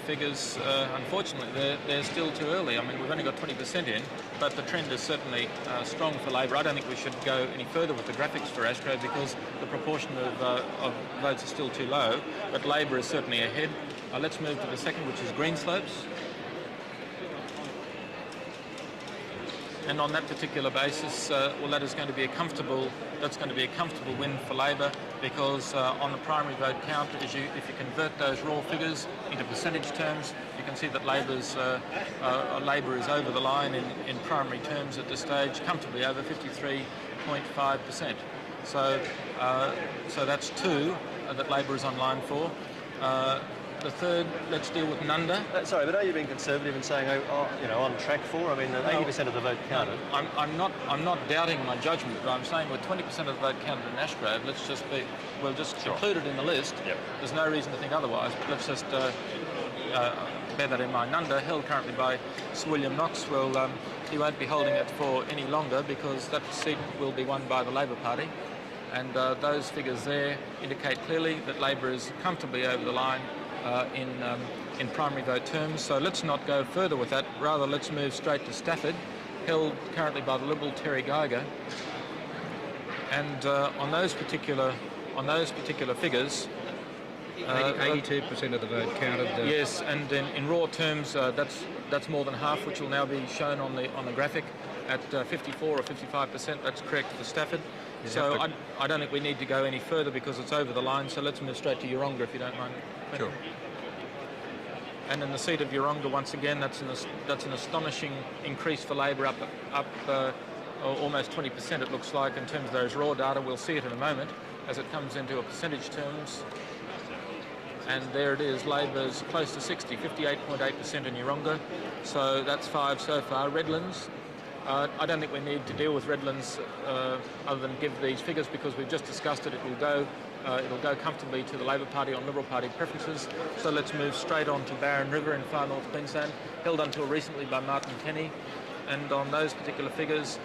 S1: figures, unfortunately, they're still too early. I mean, we've only got 20% in, but the trend is certainly strong for Labor. I don't think we should go any further with the graphics for Ashgrove because the proportion of votes is still too low, but Labor is certainly ahead. Let's move to the second, which is Greenslopes. And on that particular basis, well, that's going to be a comfortable win for Labor because on the primary vote count, if you convert those raw figures into percentage terms, you can see that Labor is over the line in primary terms at this stage, comfortably over 53.5%. So that's two that Labor is on line for. the third, let's deal with Nunda.
S2: Sorry, but are you being conservative in saying, on track for? I mean, 80% of the vote counted.
S1: I'm not doubting my judgment, but I'm saying with 20% of the vote counted in Ashgrove, we'll just include it in the list.
S2: Yep.
S1: There's no reason to think otherwise, but let's just bear that in mind. Nunda, held currently by Sir William Knox, he won't be holding it for any longer because that seat will be won by the Labor Party. And those figures there indicate clearly that Labor is comfortably over the line in primary vote terms. So let's not go further with that. Rather, let's move straight to Stafford, held currently by the Liberal Terry Geiger. And on those particular figures,
S3: 82% of the vote counted.
S1: Yes, and in raw terms, that's more than half, which will now be shown on the graphic at 54 or 55%. That's correct for Stafford. So I don't think we need to go any further because it's over the line. So let's move straight to Yeronga, if you don't mind.
S3: Sure.
S1: And in the seat of Yeronga, once again, that's an astonishing increase for Labor, up almost 20%. It looks like in terms of those raw data. We'll see it in a moment as it comes into a percentage terms. And there it is, Labor's close to 60, 58.8% in Yeronga. So that's 5 so far. Redlands, I don't think we need to deal with Redlands other than give these figures because we've just discussed it. It'll go comfortably to the Labor Party on Liberal Party preferences. So let's move straight on to Barron River in far north Queensland, held until recently by Martin Kenny. And on those particular figures,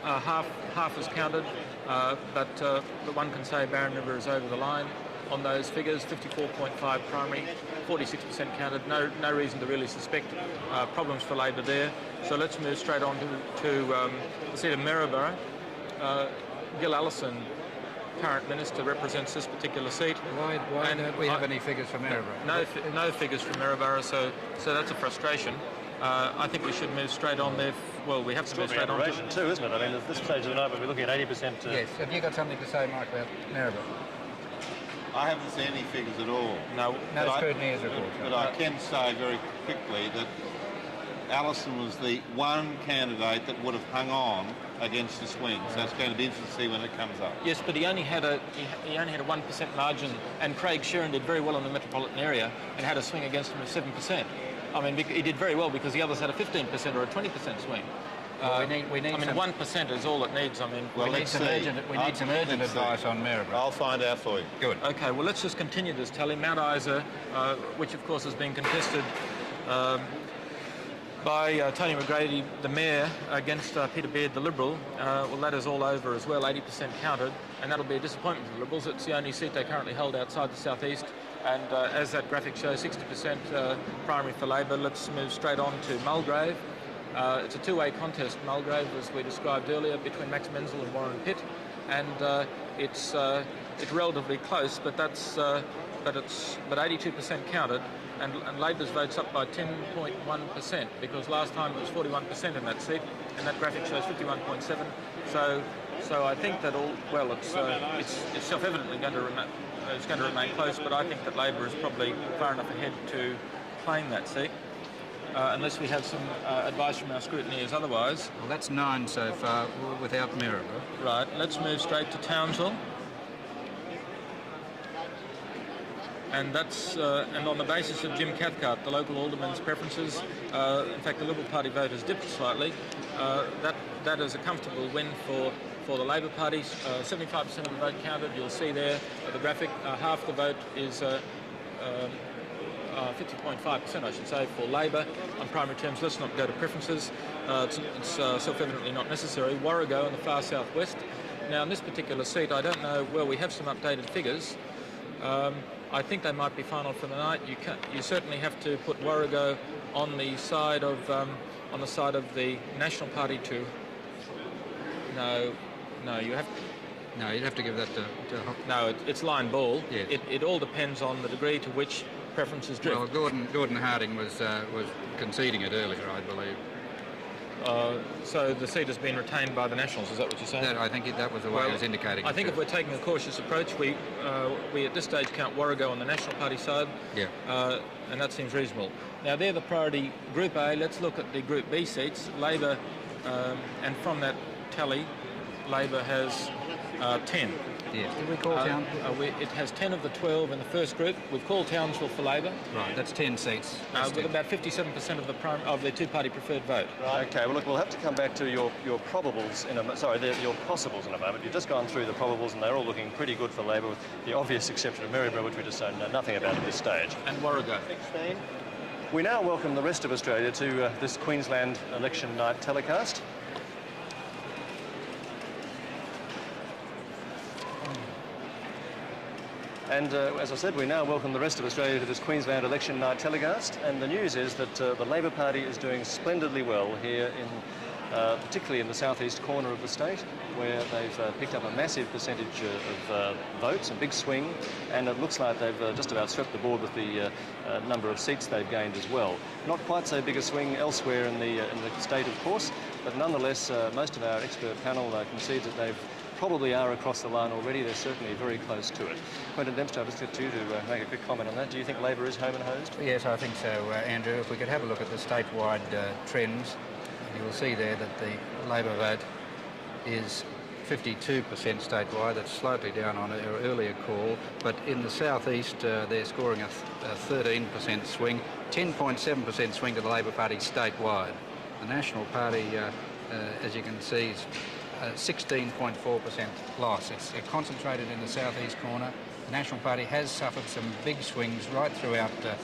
S1: half is counted, but one can say Barron River is over the line. On those figures, 54.5 primary, 46% counted. No reason to really suspect problems for Labor there. So let's move straight on to the seat of Maryborough. Gil Allison, current minister, represents this particular seat.
S3: Why don't we have any figures for Maryborough?
S1: No figures for Maryborough, so that's a frustration. I think we should move straight on there. Well, we have to move straight on
S2: too, isn't it? I mean, at this stage of the night, we're looking at 80%.
S3: Yes. Have you got something to say, Mike, about Maryborough?
S6: I haven't seen any figures at all.
S3: No scrutineer's report.
S6: But I can say very quickly that Allison was the one candidate that would have hung on against the swing. So it's going to be interesting to see when it comes up.
S1: Yes, but he only had a 1% margin, and Craig Sheeran did very well in the metropolitan area and had a swing against him of 7%. I mean, he did very well because the others had a 15% or a 20% swing.
S3: We need
S1: 1% is all it needs. I mean,
S3: we need some urgent advice on Maryborough.
S6: I'll find out for you.
S3: Good.
S1: Okay, well, let's just continue this tally. Mount Isa, which of course has been contested by Tony McGrady, the Mayor, against Peter Beard, the Liberal. Well, that is all over as well, 80% counted, and that'll be a disappointment for the Liberals. It's the only seat they currently hold outside the southeast, and as that graphic shows, 60% primary for Labor. Let's move straight on to Mulgrave. It's a two-way contest, Mulgrave, as we described earlier, between Max Menzel and Warren Pitt, and it's relatively close, but 82% counted, and Labor's votes up by 10.1% because last time it was 41% in that seat, and that graphic shows 51.7. So I think that it's self-evidently going to remain close, but I think that Labor is probably far enough ahead to claim that seat. Unless we have some advice from our scrutineers otherwise.
S3: Well, that's 9 so far without Maryborough.
S1: Right, let's move straight to Townsville. And that's and on the basis of Jim Cathcart, the local alderman's preferences, in fact the Liberal Party vote has dipped slightly. That is a comfortable win for the Labor Party. 75% of the vote counted. You'll see there the graphic. Half the vote is 50.5%, I should say, for Labor. On primary terms, let's not go to preferences. It's self-evidently not necessary. Warrego in the far southwest. Now, in this particular seat, I don't know. Well, we have some updated figures. I think they might be final for the night. You certainly have to put Warrego on the side of the National Party to. No, you have.
S3: No, you'd have to give that to
S1: No, it's line ball.
S3: Yes.
S1: It all depends on the degree to which preferences drift.
S3: Well, Gordon Harding was conceding it earlier, I believe.
S1: So the seat has been retained by the Nationals. Is that what you're saying?
S3: I think that was the way it was indicating.
S1: I think if we're taking a cautious approach, we at this stage count Warrego on the National Party side.
S3: Yeah.
S1: And that seems reasonable. Now they're the priority Group A. Let's look at the Group B seats. Labor, and from that tally, Labor has 10.
S3: Yes. Did we call Town?
S1: It has 10 of the 12 in the first group. We've called Townsville for Labor.
S3: Right, that's 10 seats.
S1: With about 57% of the two-party preferred vote.
S2: Right. Okay, well, look, we'll have to come back to your probables your possibles in a moment. You've just gone through the probables and they're all looking pretty good for Labor, with the obvious exception of Maryborough, which we just know nothing about at this stage.
S1: And Warrego.
S5: 16.
S2: We now welcome the rest of Australia to this Queensland election night telecast. And as I said, we now welcome the rest of Australia to this Queensland election night telecast. And the news is that the Labor Party is doing splendidly well here, particularly in the southeast corner of the state, where they've picked up a massive percentage of votes, a big swing, and it looks like they've just about swept the board with the number of seats they've gained as well. Not quite so big a swing elsewhere in the state, of course, but nonetheless, most of our expert panel concedes that they've probably are across the line already. They're certainly very close to it. Quentin Dempster, I'll just get you to make a quick comment on that. Do you think Labor is home and hosed?
S3: Yes, I think so, Andrew. If we could have a look at the statewide trends, you will see there that the Labor vote is 52% statewide. That's slightly down on our earlier call. But in the southeast, they're scoring a 13% swing, 10.7% swing to the Labor Party statewide. The National Party, as you can see, is 16.4% loss. It's concentrated in the southeast corner. The National Party has suffered some big swings right throughout the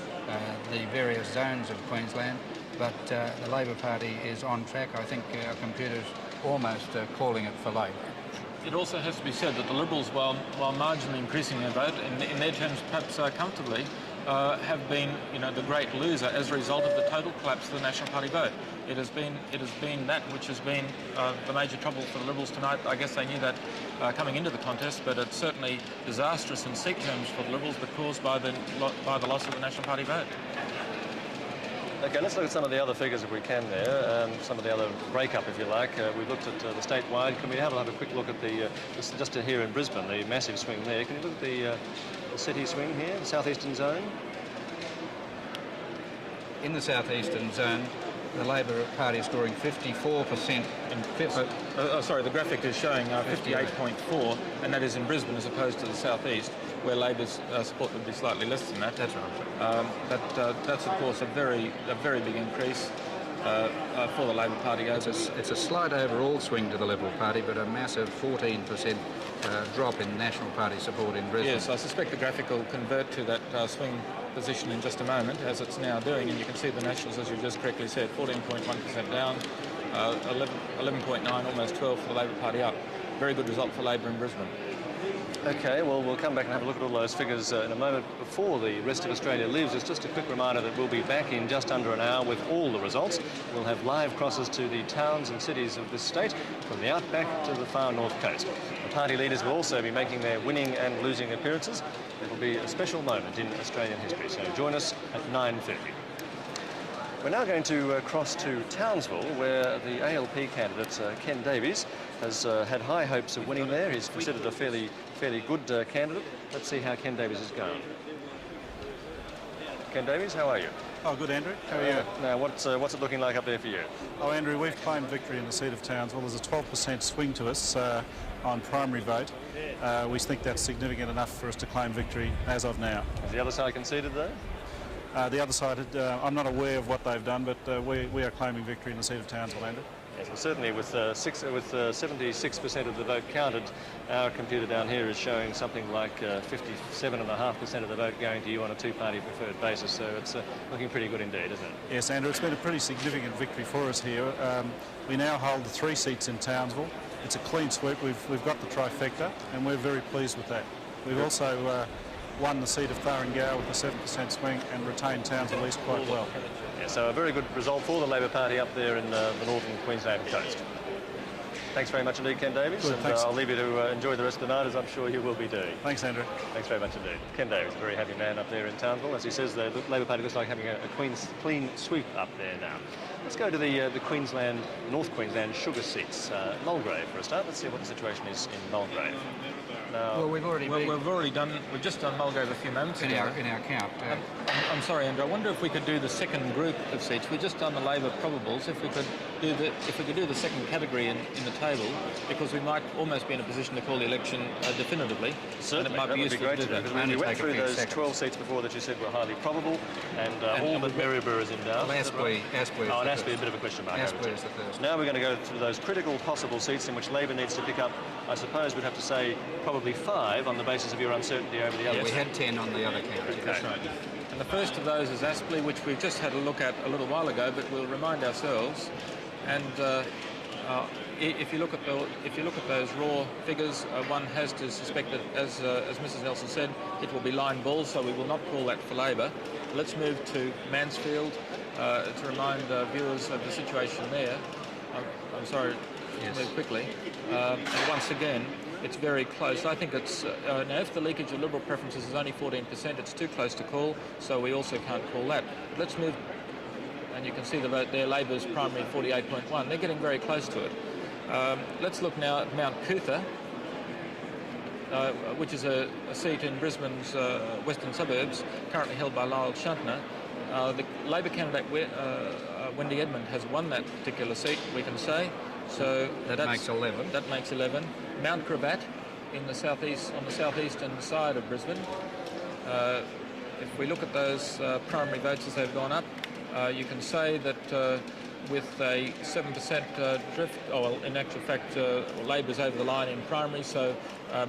S3: various zones of Queensland, but the Labor Party is on track. I think our computer's almost calling it for Labor.
S1: It also has to be said that the Liberals, while marginally increasing their vote, in their terms perhaps comfortably, have been, the great loser as a result of the total collapse of the National Party vote. It has been that which has been the major trouble for the Liberals tonight. I guess they knew that coming into the contest, but it's certainly disastrous in seat terms for the Liberals, but caused by the loss of the National Party vote.
S2: Okay, let's look at some of the other figures if we can there, some of the other breakup, if you like. We've looked at the statewide. Can we have a quick look at just here in Brisbane, the massive swing there? Can you look at the city swing here, the southeastern zone?
S3: In the southeastern zone, the Labor Party is scoring 54%.
S1: Sorry, the graphic is showing 58.4, and that is in Brisbane as opposed to the southeast, where Labor's support would be slightly less than that.
S3: That's right.
S1: That's of course a very big increase for the Labor Party.
S3: It's a slight overall swing to the Liberal Party, but a massive 14% drop in National Party support in Brisbane.
S1: Yes, I suspect the graphic will convert to that swing position in just a moment, as it's now doing, and you can see the Nationals, as you just correctly said, 14.1% down, 11.9, almost 12 for the Labor Party up. Very good result for Labor in Brisbane.
S2: Okay, well, we'll come back and have a look at all those figures in a moment. Before the rest of Australia leaves us, just a quick reminder that we'll be back in just under an hour with all the results. We'll have live crosses to the towns and cities of this state, from the outback to the far north coast. The party leaders will also be making their winning and losing appearances. It will be a special moment in Australian history, so join us at 9:30. We're now going to cross to Townsville, where the ALP candidate, Ken Davies, has had high hopes of winning there. He's considered a fairly good candidate. Let's see how Ken Davies is going. Ken Davies, how are you?
S18: Oh, good, Andrew. How are you?
S2: Now, what's it looking like up there for you?
S18: Oh, Andrew, we've claimed victory in the seat of Townsville. There's a 12% swing to us on primary vote. We think that's significant enough for us to claim victory as of now.
S2: Has the other side conceded, though?
S18: The other side, I'm not aware of what they've done, but we are claiming victory in the seat of Townsville, Andrew.
S2: Yes, well, certainly with 76% of the vote counted, our computer down here is showing something like 57.5% of the vote going to you on a two-party preferred basis, so it's looking pretty good indeed, isn't it?
S18: Yes, Andrew, it's been a pretty significant victory for us here. We now hold the 3 seats in Townsville. It's a clean sweep. We've got the trifecta, and we're very pleased with that. We've also won the seat of Thuringowa with a 7% swing and retained Townsville East quite well.
S2: Yeah, so a very good result for the Labor Party up there in the northern Queensland coast. Thanks very much indeed, Ken Davies.
S18: Good,
S2: and I'll leave you to enjoy the rest of the night, as I'm sure you will be doing.
S18: Thanks, Andrew.
S2: Thanks very much indeed. Ken Davies, a very happy man up there in Townsville. As he says, the Labor Party looks like having a clean sweep up there now. Let's go to the North Queensland sugar seats. Mulgrave for a start. Let's see what the situation is in Mulgrave.
S3: Well,
S1: we've just done Mulgrave a few moments ago.
S3: In our count.
S1: I'm sorry, Andrew. I wonder if we could do the second group of seats. We've just done the Labor probables. If we could do the second category in the table, because we might almost be in a position to call the election definitively.
S2: Certainly,
S1: and it might
S2: that
S1: be
S2: would be
S1: useful
S2: great
S1: to
S2: to
S1: do
S2: do,
S1: that.
S2: because we went through those 12 seats before that you said were highly probable, and all but Maryborough is in doubt.
S3: Well, Aspley is
S2: a bit of a question mark.
S3: Aspley is the first.
S2: Now we're going to go to those critical possible seats in which Labor needs to pick up, I suppose we'd have to say, probably 5 on the basis of your uncertainty over the others.
S3: We had 10 on the other count.
S2: Okay.
S1: That's right. And the first of those is Aspley, which we've just had a look at a little while ago, but we'll remind ourselves. And if you look at those raw figures, one has to suspect that, as Mrs. Nelson said, it will be line ball, so we will not call that for Labor. Let's move to Mansfield to remind viewers of the situation there. I'm sorry to move quickly. And once again, it's very close. I think it's now if the leakage of Liberal preferences is only 14%, it's too close to call, so we also can't call that. But let's move, and you can see the vote there. Labor's primary 48.1. They're getting very close to it. Let's look now at Mount Cootha, which is a seat in Brisbane's western suburbs, currently held by Lyle Shuntner. The Labor candidate Wendy Edmund has won that particular seat, we can say. So
S3: that makes 11.
S1: That makes 11. Mount Gravatt in the southeast, on the southeastern side of Brisbane. If we look at those primary votes as they've gone up, you can say that with a 7% drift, well, in actual fact, Labor's over the line in primary, so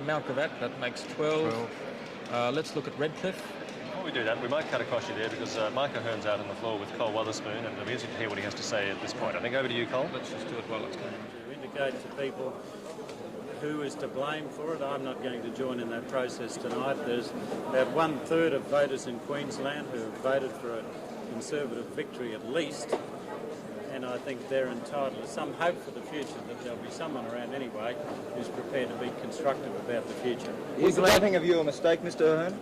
S1: Mount Gravatt, that makes 12. Let's look at Redcliffe.
S2: Before we do that, we might cut across you there, because Mike Ahern's out on the floor with Cole Wotherspoon, and it'll be interesting to hear what he has to say at this point. I think over to you, Cole.
S1: Let's just do it while it's going.
S19: To indicate to people who is to blame for it, I'm not going to join in that process tonight. There's about 1/3 of voters in Queensland who have voted for a Conservative victory at least, and I think they're entitled to some hope for the future that there'll be someone around anyway who's prepared to be constructive about the future.
S20: Is the voting of you a mistake, Mr. Ahern?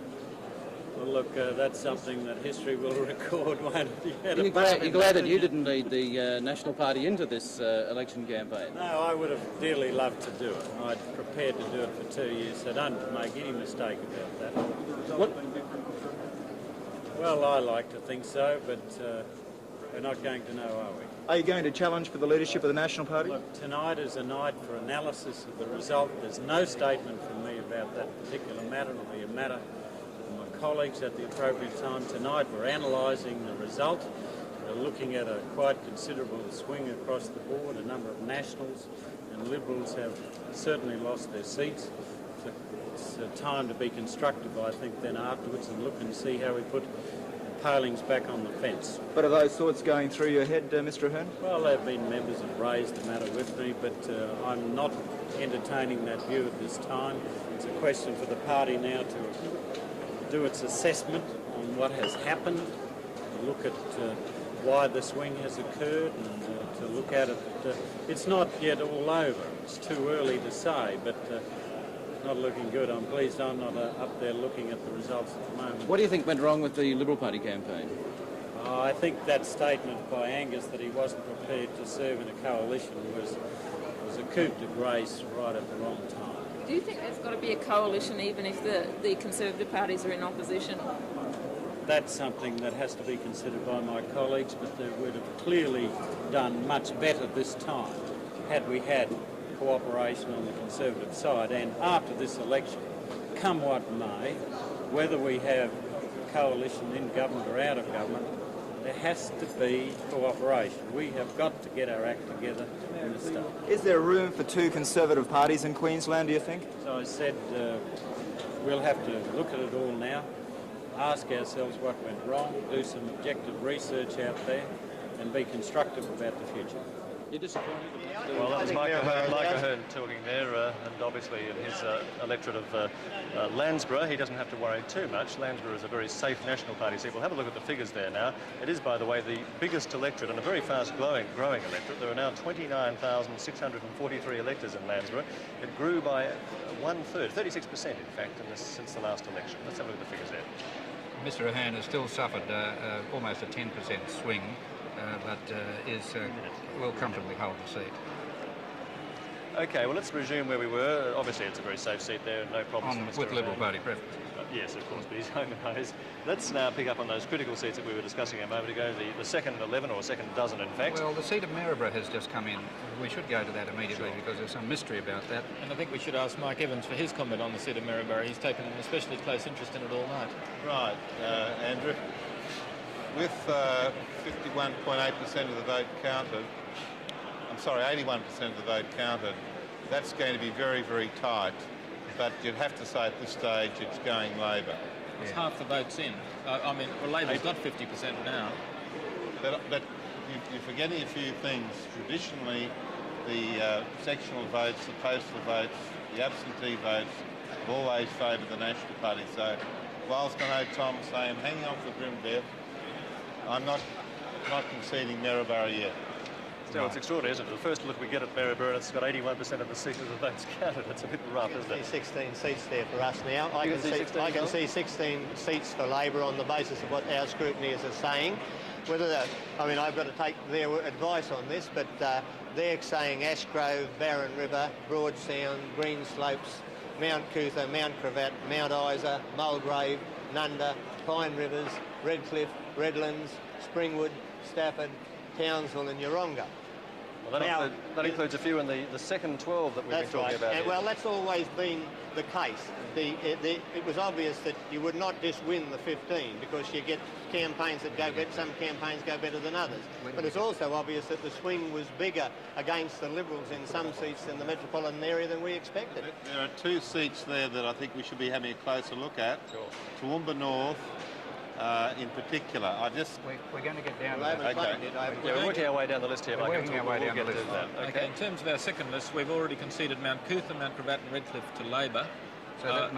S19: Well, look, that's something that history will record, won't it?
S21: You're glad that you didn't lead the National Party into this election campaign?
S19: No, I would have dearly loved to do it. I'd prepared to do it for 2 years, so don't make any mistake about that.
S21: What?
S19: Well, I like to think so, but we're not going to know, are we?
S20: Are you going to challenge for the leadership of the National Party?
S19: Look, tonight is a night for analysis of the result. There's no statement from me about that particular matter. It'll be a matter for my colleagues at the appropriate time. Tonight we're analysing the result. We're looking at a quite considerable swing across the board. A number of Nationals and Liberals have certainly lost their seats. It's a time to be constructive, I think, then afterwards, and look and see how we put Palings back on the fence.
S20: But are those thoughts going through your head, Mr. Ahern?
S19: Well, there have been members who have raised the matter with me, but I'm not entertaining that view at this time. It's a question for the party now to do its assessment on what has happened, look at why the swing has occurred, and to look at it. It's not yet all over. It's too early to say, but not looking good. I'm pleased I'm not up there looking at the results at the moment.
S21: What do you think went wrong with the Liberal Party campaign?
S19: I think that statement by Angus that he wasn't prepared to serve in a coalition was a coup de grace right at the wrong time.
S11: Do you think there's got to be a coalition even if the Conservative parties are in opposition?
S19: That's something that has to be considered by my colleagues, but they would have clearly done much better this time had we had cooperation on the Conservative side. And after this election, come what may, whether we have coalition in government or out of government, there has to be cooperation. We have got to get our act together in the state.
S20: Is there room for 2 Conservative parties in Queensland, do you think?
S19: So I said we'll have to look at it all now, ask ourselves what went wrong, do some objective research out there, and be constructive about the future.
S21: You're disappointed?
S2: Well, that was Mike Ahern talking there, and obviously in his electorate of Landsborough, he doesn't have to worry too much. Landsborough is a very safe National Party seat. We'll have a look at the figures there now. It is, by the way, the biggest electorate and a very fast growing electorate. There are now 29,643 electors in Landsborough. It grew by 1/3, 36% in fact, since the last election. Let's have a look at the figures there.
S3: Mr. Ahern has still suffered almost a 10% swing, but will comfortably hold the seat.
S2: Okay, well, let's resume where we were. Obviously, it's a very safe seat there, no problems.
S3: With Liberal Party preference.
S2: Yes, of course, but he's home and hose. Let's now pick up on those critical seats that we were discussing a moment ago, the second 11, or second dozen, in fact.
S3: Well, the seat of Maryborough has just come in. We should go to that immediately because there's some mystery about that.
S1: And I think we should ask Mike Evans for his comment on the seat of Maryborough. He's taken an especially close interest in it all night.
S6: Right, Andrew. With 51.8% of the vote counted, I'm sorry, 81% of the vote counted, that's going to be very, very tight. But you'd have to say at this stage it's going Labor.
S1: It's half the votes in. I mean, well, Labor's got 50% now.
S6: But you're forgetting a few things. Traditionally, the sectional votes, the postal votes, the absentee votes have always favoured the National Party. So whilst I know Tom's saying, hanging on for grim death, I'm not conceding Maryborough yet.
S2: Still, it's extraordinary, isn't it? The first look we get at Maryborough, and it's got 81% of the seats of the votes counted. It's a bit rough, isn't it?
S5: 16 seats there for us now. I can see 16 seats for Labor on the basis of what our scrutineers are saying. I've got to take their advice on this, but they're saying Ashgrove, Barron River, Broad Sound, Green Slopes, Mount Cootha, Mount Cravat, Mount Isa, Mulgrave, Nunda, Pine Rivers, Redcliffe, Redlands, Springwood, Stafford, Townsville and Yeronga.
S2: Well, that includes a few in the second 12 that we've been talking about.
S5: Well, that's always been the case. It was obvious that you would not just win the 15 because you get campaigns that go better, some campaigns go better than others. But it's also obvious that the swing was bigger against the Liberals in some seats in the metropolitan area than we expected.
S6: There are two seats there that I think we should be having a closer look at.
S2: Sure.
S6: Toowoomba North, in particular.
S3: We're going to get down to
S6: that. Okay.
S2: We're working our way down the list here.
S3: We're working our way down the list.
S1: Okay, in terms of our second list, we've already conceded Mount Cootha, Mount Cravat and Redcliffe to Labor.
S3: So that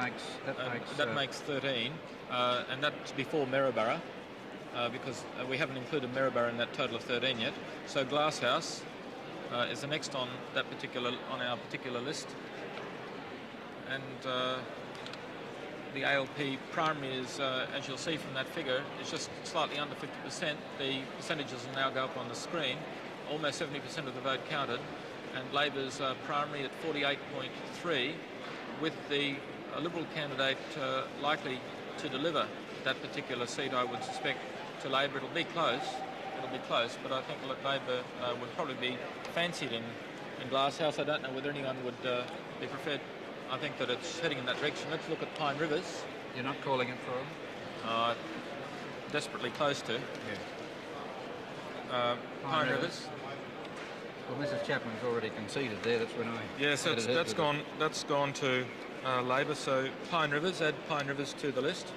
S3: makes
S1: 13, and that's before Maryborough, because we haven't included Maryborough in that total of 13 yet. So Glasshouse is the next on our particular list, and the ALP primary is, as you'll see from that figure, is just slightly under 50%. The percentages will now go up on the screen. Almost 70% of the vote counted, and Labor's primary at 48.3, with the Liberal candidate likely to deliver that particular seat, I would suspect, to Labor. It'll be close, but I think that Labor would probably be fancied in Glasshouse. I don't know whether anyone would be preferred. I think that it's heading in that direction. Let's look at Pine Rivers.
S3: You're not calling it for them?
S1: Desperately close to.
S3: Yeah.
S1: Pine Rivers.
S3: Well, Mrs. Chapman's already conceded there. That's when I...
S1: Yes, that's gone to Labor. So Pine Rivers, add Pine Rivers to the list.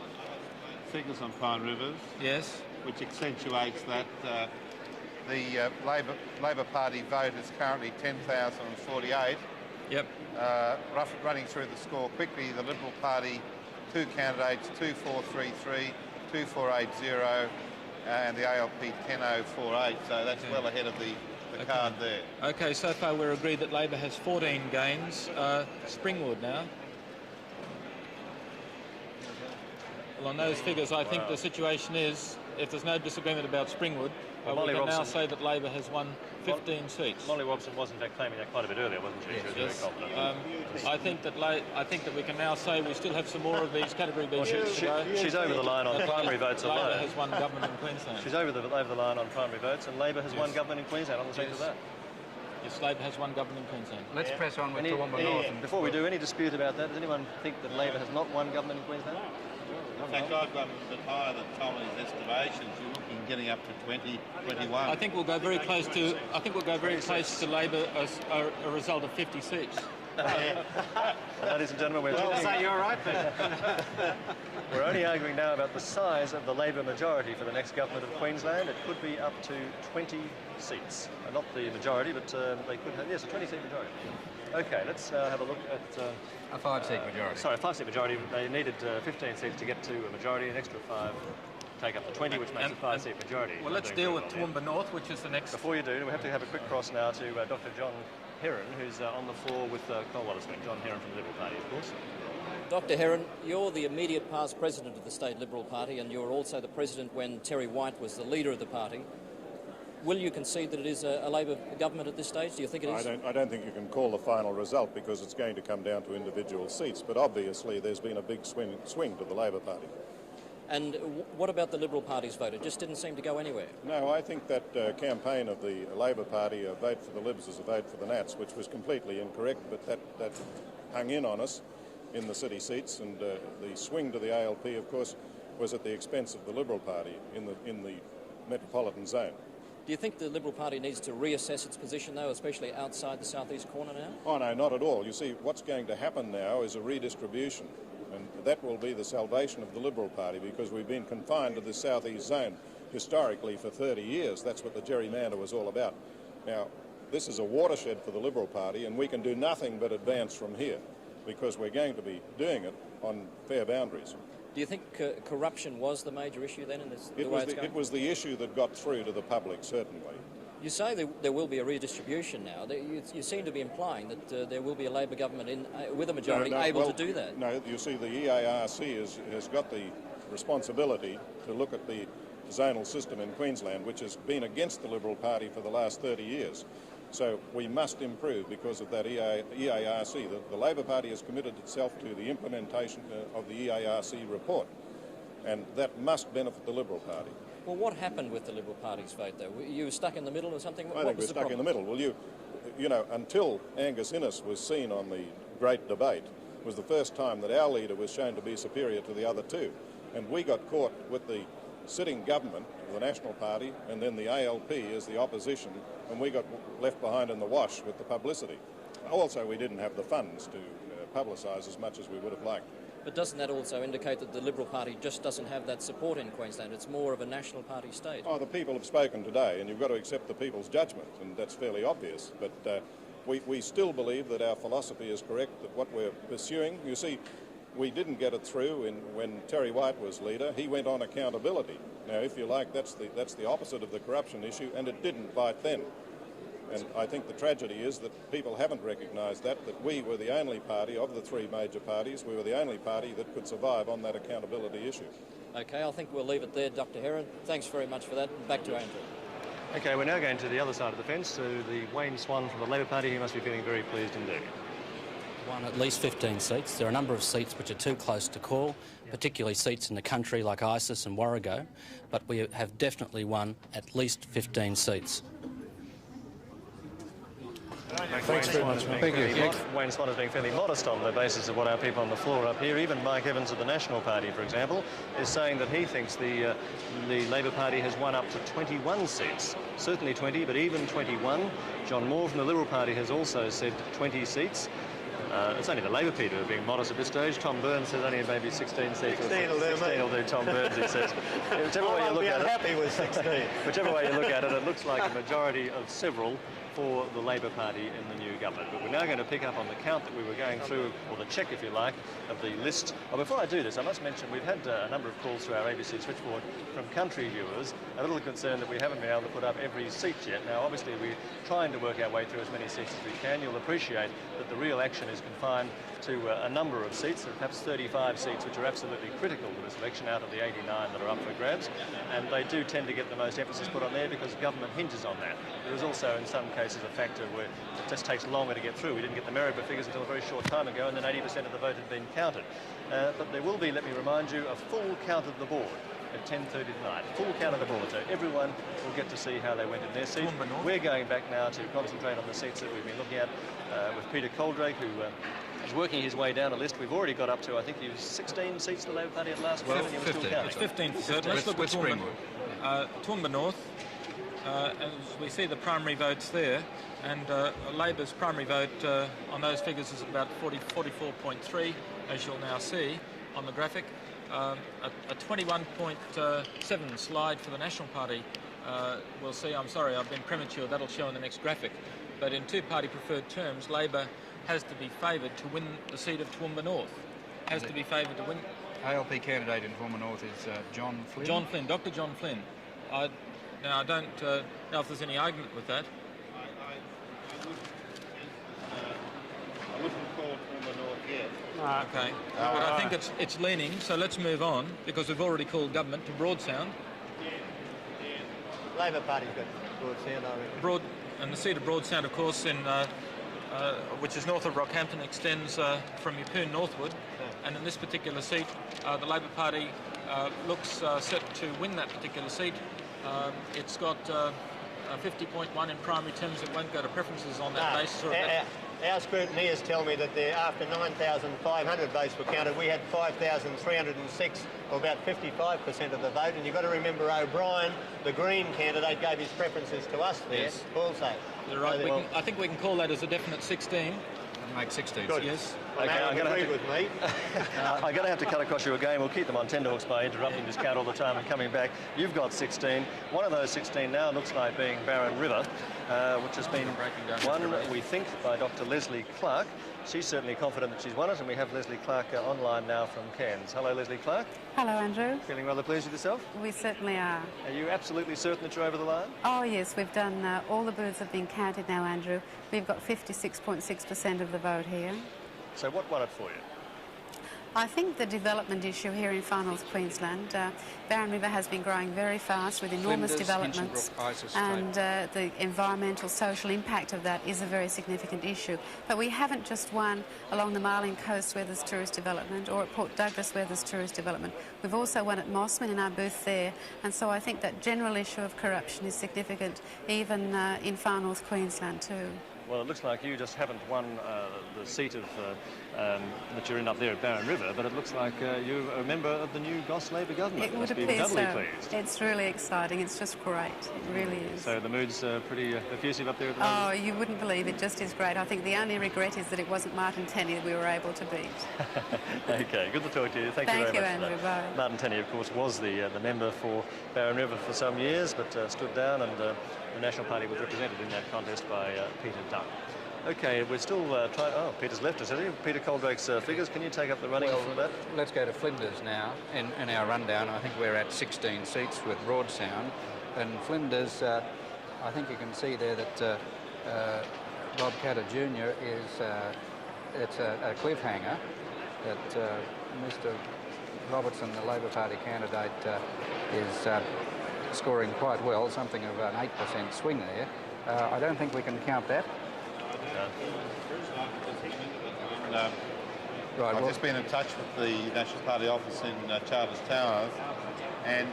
S6: Figures on Pine Rivers.
S1: Yes.
S6: Which accentuates that the Labor Party vote is currently 10,048.
S1: Yep.
S6: Running through the score quickly, the Liberal Party, two candidates, 2433, 2480, and the ALP 10048. So that's well ahead of the card there.
S1: Okay, so far we're agreed that Labor has 14 gains. Springwood now. Well, on those figures, I think the situation is, if there's no disagreement about Springwood, we can now say that Labor has won 15 seats.
S2: Molly Robson was in fact claiming that quite a bit earlier, wasn't she? She was very confident.
S1: I think that we can now say we still have some more of these category B seats to go.
S2: She's over the line on primary votes alone.
S1: Labor has won government in Queensland.
S2: She's over the line on primary votes, and Labor has won government in Queensland on the strength of that.
S1: Yes, Labor has won government in Queensland.
S3: Let's press on with Toowoomba North.
S2: Before we do, any dispute about that? Does anyone think that Labor has not won government in Queensland?
S6: In fact, I've gone a bit higher than Tom in his estimations. You're looking getting up to 20, 21.
S1: I think we'll go very close to. Labor as a result of 50 seats.
S2: Ladies and gentlemen, we're talking.
S4: So you're right there.
S2: We're only arguing now about the size of the Labor majority for the next government of Queensland. It could be up to 20 seats. Not the majority, but they could have, yes, a 20-seat majority. Okay, let's have a look at...
S3: a 5-seat majority.
S2: Sorry, a 5-seat majority. They needed 15 seats to get to a majority, an extra 5 take up to 20, which makes a 5-seat majority.
S1: Well, let's deal with Toowoomba North, which is the next...
S2: Before you do, we have to have a quick cross now to Dr. John Heron, who's on the floor with Colwell Swing. John Heron from the Liberal Party, of course.
S7: Dr. Heron, you're the immediate past president of the State Liberal Party, and you were also the president when Terry White was the leader of the party. Will you concede that it is a Labor government at this stage? Do you think it is?
S8: I don't think you can call the final result because it's going to come down to individual seats, but obviously there's been a big swing to the Labor Party.
S7: And what about the Liberal Party's vote? It just didn't seem to go anywhere.
S8: No, I think that campaign of the Labor Party, a vote for the Libs is a vote for the Nats, which was completely incorrect, but that hung in on us in the city seats, and the swing to the ALP, of course, was at the expense of the Liberal Party in the metropolitan zone.
S7: Do you think the Liberal Party needs to reassess its position, though, especially outside the southeast corner now?
S8: Oh, no, not at all. You see, what's going to happen now is a redistribution, and that will be the salvation of the Liberal Party, because we've been confined to the southeast zone historically for 30 years. That's what the gerrymander was all about. Now, this is a watershed for the Liberal Party, and we can do nothing but advance from here, because we're going to be doing it on fair boundaries.
S7: Do you think corruption was the major issue then in this,
S8: It was the issue that got through to the public, certainly.
S7: You say there will be a redistribution now. You seem to be implying that there will be a Labor government with a majority able to do that.
S8: No, you see, the EARC has got the responsibility to look at the zonal system in Queensland, which has been against the Liberal Party for the last 30 years. So we must improve because of that EARC. The Labor Party has committed itself to the implementation of the EARC report, and that must benefit the Liberal Party.
S7: Well, what happened with the Liberal Party's vote, though? You were stuck in the middle or something?
S8: I think we're stuck in the middle. Well, you know, until Angus Innes was seen on the great debate, was the first time that our leader was shown to be superior to the other two. And we got caught with the sitting government, the National Party, and then the ALP as the opposition, and we got left behind in the wash with the publicity. Also, we didn't have the funds to publicise as much as we would have liked.
S7: But doesn't that also indicate that the Liberal Party just doesn't have that support in Queensland? It's more of a National Party state.
S8: Oh, the people have spoken today, and you've got to accept the people's judgment, and that's fairly obvious. But we still believe that our philosophy is correct, that what we're pursuing, you see, we didn't get it through when Terry White was leader. He went on accountability. Now, if you like, that's the opposite of the corruption issue, and it didn't bite then. And I think the tragedy is that people haven't recognised that we were the only party of the three major parties, we were the only party that could survive on that accountability issue.
S7: OK, I think we'll leave it there, Dr Heron. Thanks very much for that. Back to Andrew.
S2: OK, we're now going to the other side of the fence, to the Wayne Swan from the Labor Party, who must be feeling very pleased indeed.
S22: Won at least 15 seats. There are a number of seats which are too close to call, particularly seats in the country like Isis and Warrego, but we have definitely won at least 15 seats.
S2: Thanks very much, mate. Thank you. Wayne Swan is being fairly modest on the basis of what our people on the floor up here. Even Mike Evans of the National Party, for example, is saying that he thinks the Labor Party has won up to 21 seats. Certainly 20, but even 21. John Moore from the Liberal Party has also said 20 seats. It's only the Labor Party who are being modest at this stage. Tom Burns says only maybe 16 seats.
S5: 16 will do,
S2: 16 will do, Tom Burns, he says. Whichever way you look at it,
S5: happy with 16.
S2: Whichever way you look at it, it looks like a majority of several for the Labor Party in the new government. But we're now going to pick up on the count that we were going through, or the check, if you like, of the list. Oh, before I do this, I must mention we've had a number of calls through our ABC switchboard from country viewers, a little concerned that we haven't been able to put up every seat yet. Now, obviously, we're trying to work our way through as many seats as we can. You'll appreciate that the real action is confined to a number of seats, perhaps 35 seats, which are absolutely critical to this election out of the 89 that are up for grabs. And they do tend to get the most emphasis put on there because government hinges on that. There is also, in some cases, a factor where it just takes longer to get through. We didn't get the Maribor figures until a very short time ago, and then 80% of the vote had been counted. But there will be, let me remind you, a full count of the board at 10:30 tonight. Full count of the board, so everyone will get to see how they went in their seats. We're going back now to concentrate on the seats that we've been looking at with Peter Coldrake, who is working his way down a list. We've already got up to, I think, 16 seats the Labor Party at last.
S1: Well,
S2: and you were
S1: 15.
S2: Still counting.
S1: It's 15 for certain. Let's look at Toowoomba North. As we see the primary votes there, and Labor's primary vote on those figures is about 44.3, as you'll now see on the graphic. A 21.7 slide for the National Party. We'll see. I'm sorry, I've been premature. That'll show in the next graphic. But in two-party preferred terms, Labor has to be favoured to win the seat of Toowoomba North. Has to be favoured to win.
S3: ALP candidate in Toowoomba North is John Flynn.
S1: John Flynn, Dr. John Flynn. Now, I don't know if there's any argument with that.
S6: I wouldn't call Toowoomba North yet.
S1: Okay, but I think it's leaning, so let's move on, because we've already called government to Broadsound.
S5: Labor Party's got Broadsound, I reckon.
S1: And the seat of Broadsound, of course, which is north of Rockhampton, extends from Yeppoon northward. And in this particular seat, the Labor Party looks set to win that particular seat. It's got 50.1 in primary terms. It won't go to preferences on that basis.
S5: Our scrutineers tell me that after 9,500 votes were counted, we had 5,306, or about 55% of the vote. And you've got to remember O'Brien, the Green candidate, gave his preferences to us there also.
S1: You're right. I think we can call that as a definite 16.
S3: Make 16.
S5: Good.
S1: Yes.
S5: Okay, I'm going to agree with me.
S2: I'm going to have to cut across you again. We'll keep them on tenterhooks by interrupting this count all the time and coming back. You've got 16. One of those 16 now looks like being Barron River, which has been won, we think, by Dr. Leslie Clark. She's certainly confident that she's won it, and we have Leslie Clark online now from Cairns. Hello, Leslie Clark.
S9: Hello, Andrew.
S2: Feeling rather pleased with yourself?
S9: We certainly are.
S2: Are you absolutely certain that you're over the line?
S9: Oh, yes. We've done, all the booths have been counted now, Andrew. We've got 56.6% of the vote here.
S2: So what won it for you?
S9: I think the development issue here in Far North Queensland, Barron River has been growing very fast with enormous developments, and the environmental, social impact of that is a very significant issue. But we haven't just won along the Marling Coast where there's tourist development, or at Port Douglas where there's tourist development. We've also won at Mossman in our booth there, and so I think that general issue of corruption is significant even in Far North Queensland too.
S2: Well, it looks like you just haven't won the seat of that you're in up there at Barron River, but it looks like you're a member of the new Goss Labor government.
S9: It would appear so. It's really exciting. It's just great. It really is.
S2: So the mood's pretty effusive up there at the moment?
S9: Oh, you wouldn't believe it. Just is great. I think the only regret is that it wasn't Martin Tenney that we were able to beat.
S2: Okay, good to talk to you. Thank you very much.
S9: Andrew. Bye.
S2: Martin Tenney, of course, was the member for Barron River for some years, but stood down, and the National Party was represented in that contest by Peter Dunn. Okay, we're still trying... Oh, Peter's left us, hasn't he? Peter Coldrake's figures. Can you take up the running from that?
S3: Let's go to Flinders now. In our rundown, I think we're at 16 seats with Broadsound. And Flinders, I think you can see there that Bob Catter Jr. is... it's a cliffhanger that Mr. Robertson, the Labor Party candidate, is scoring quite well, something of an 8% swing there. I don't think we can count that.
S6: Right, I've just been in touch with the National Party office in Charters Towers, and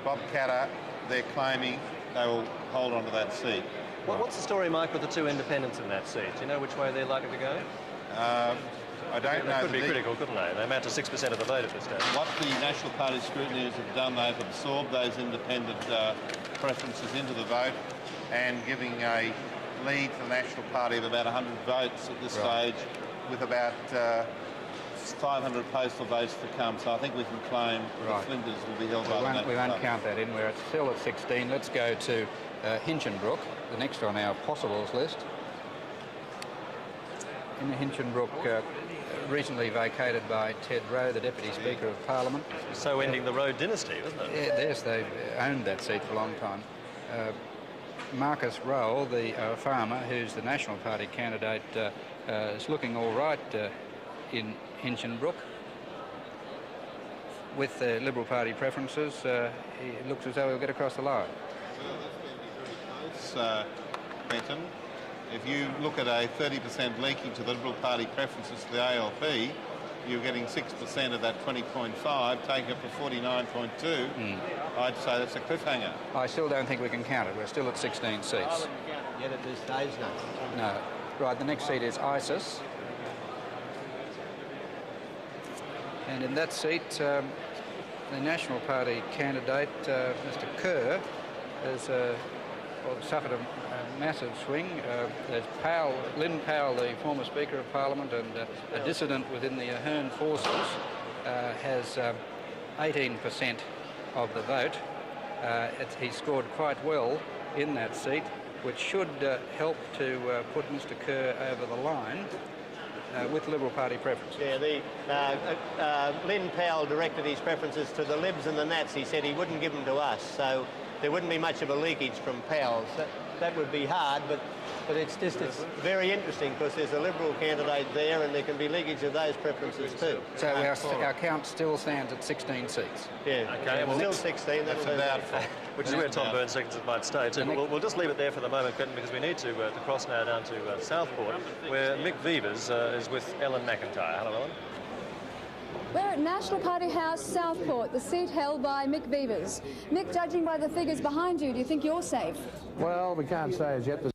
S6: Bob Catter, they're claiming they will hold on to that seat.
S2: Well, what's the story, Mike, with the two independents in that seat? Do you know which way they're likely to go?
S6: I don't know.
S2: That could be critical, couldn't they? They amount to 6% of the vote at this stage.
S6: What the National Party scrutineers have done, they've absorbed those independent preferences into the vote, and giving a lead for the National Party of about 100 votes at this stage, with about 500 postal votes to come. So I think we can claim that Flinders will be held by the National Party.
S3: We won't count that in. We're still at 16. Let's go to Hinchinbrook, the next on our possibles list. In Hinchinbrook, recently vacated by Ted Rowe, the Deputy Speaker of Parliament.
S2: So ending the Rowe dynasty, wasn't it?
S3: Yeah, yes, they've owned that seat for a long time. Marcus Rowell, the farmer, who's the National Party candidate, is looking all right in Hinchinbrook. With the Liberal Party preferences, it looks as though he'll get across the line.
S6: Well, that's going to be very close, Benton. If you look at a 30% leakage of the Liberal Party preferences to the ALP, you're getting 6% of that 20.5, taking it to 49.2. I'd say that's a cliffhanger.
S3: I still don't think we can count it. We're still at 16 seats.
S5: Yet at this stage, no.
S3: No. Right, the next seat is ISIS. And in that seat, the National Party candidate, Mr. Kerr, has suffered a massive swing. There's Lynn Powell, the former Speaker of Parliament and a dissident within the Ahern forces, has 18% of the vote. He scored quite well in that seat, which should help to put Mr. Kerr over the line with Liberal Party preferences.
S5: Yeah, Lynn Powell directed his preferences to the Libs and the Nats. He said he wouldn't give them to us, so there wouldn't be much of a leakage from Powell's. that would be hard, but it's very interesting because there's a Liberal candidate there and there can be leakage of those preferences too.
S3: So our count still stands at 16 seats.
S5: Yeah,
S2: okay, well,
S5: still 16, that's about
S2: which is where Tom Burns seconds might stay too. But we'll just leave it there for the moment, Quentin, because we need to cross now down to Southport, where Mick Vevers is with Ellen McIntyre. Hello, Ellen.
S14: We're at National Party House, Southport, the seat held by Mick Vevers. Mick, judging by the figures behind you, do you think you're safe?
S15: Well, we can't say as yet.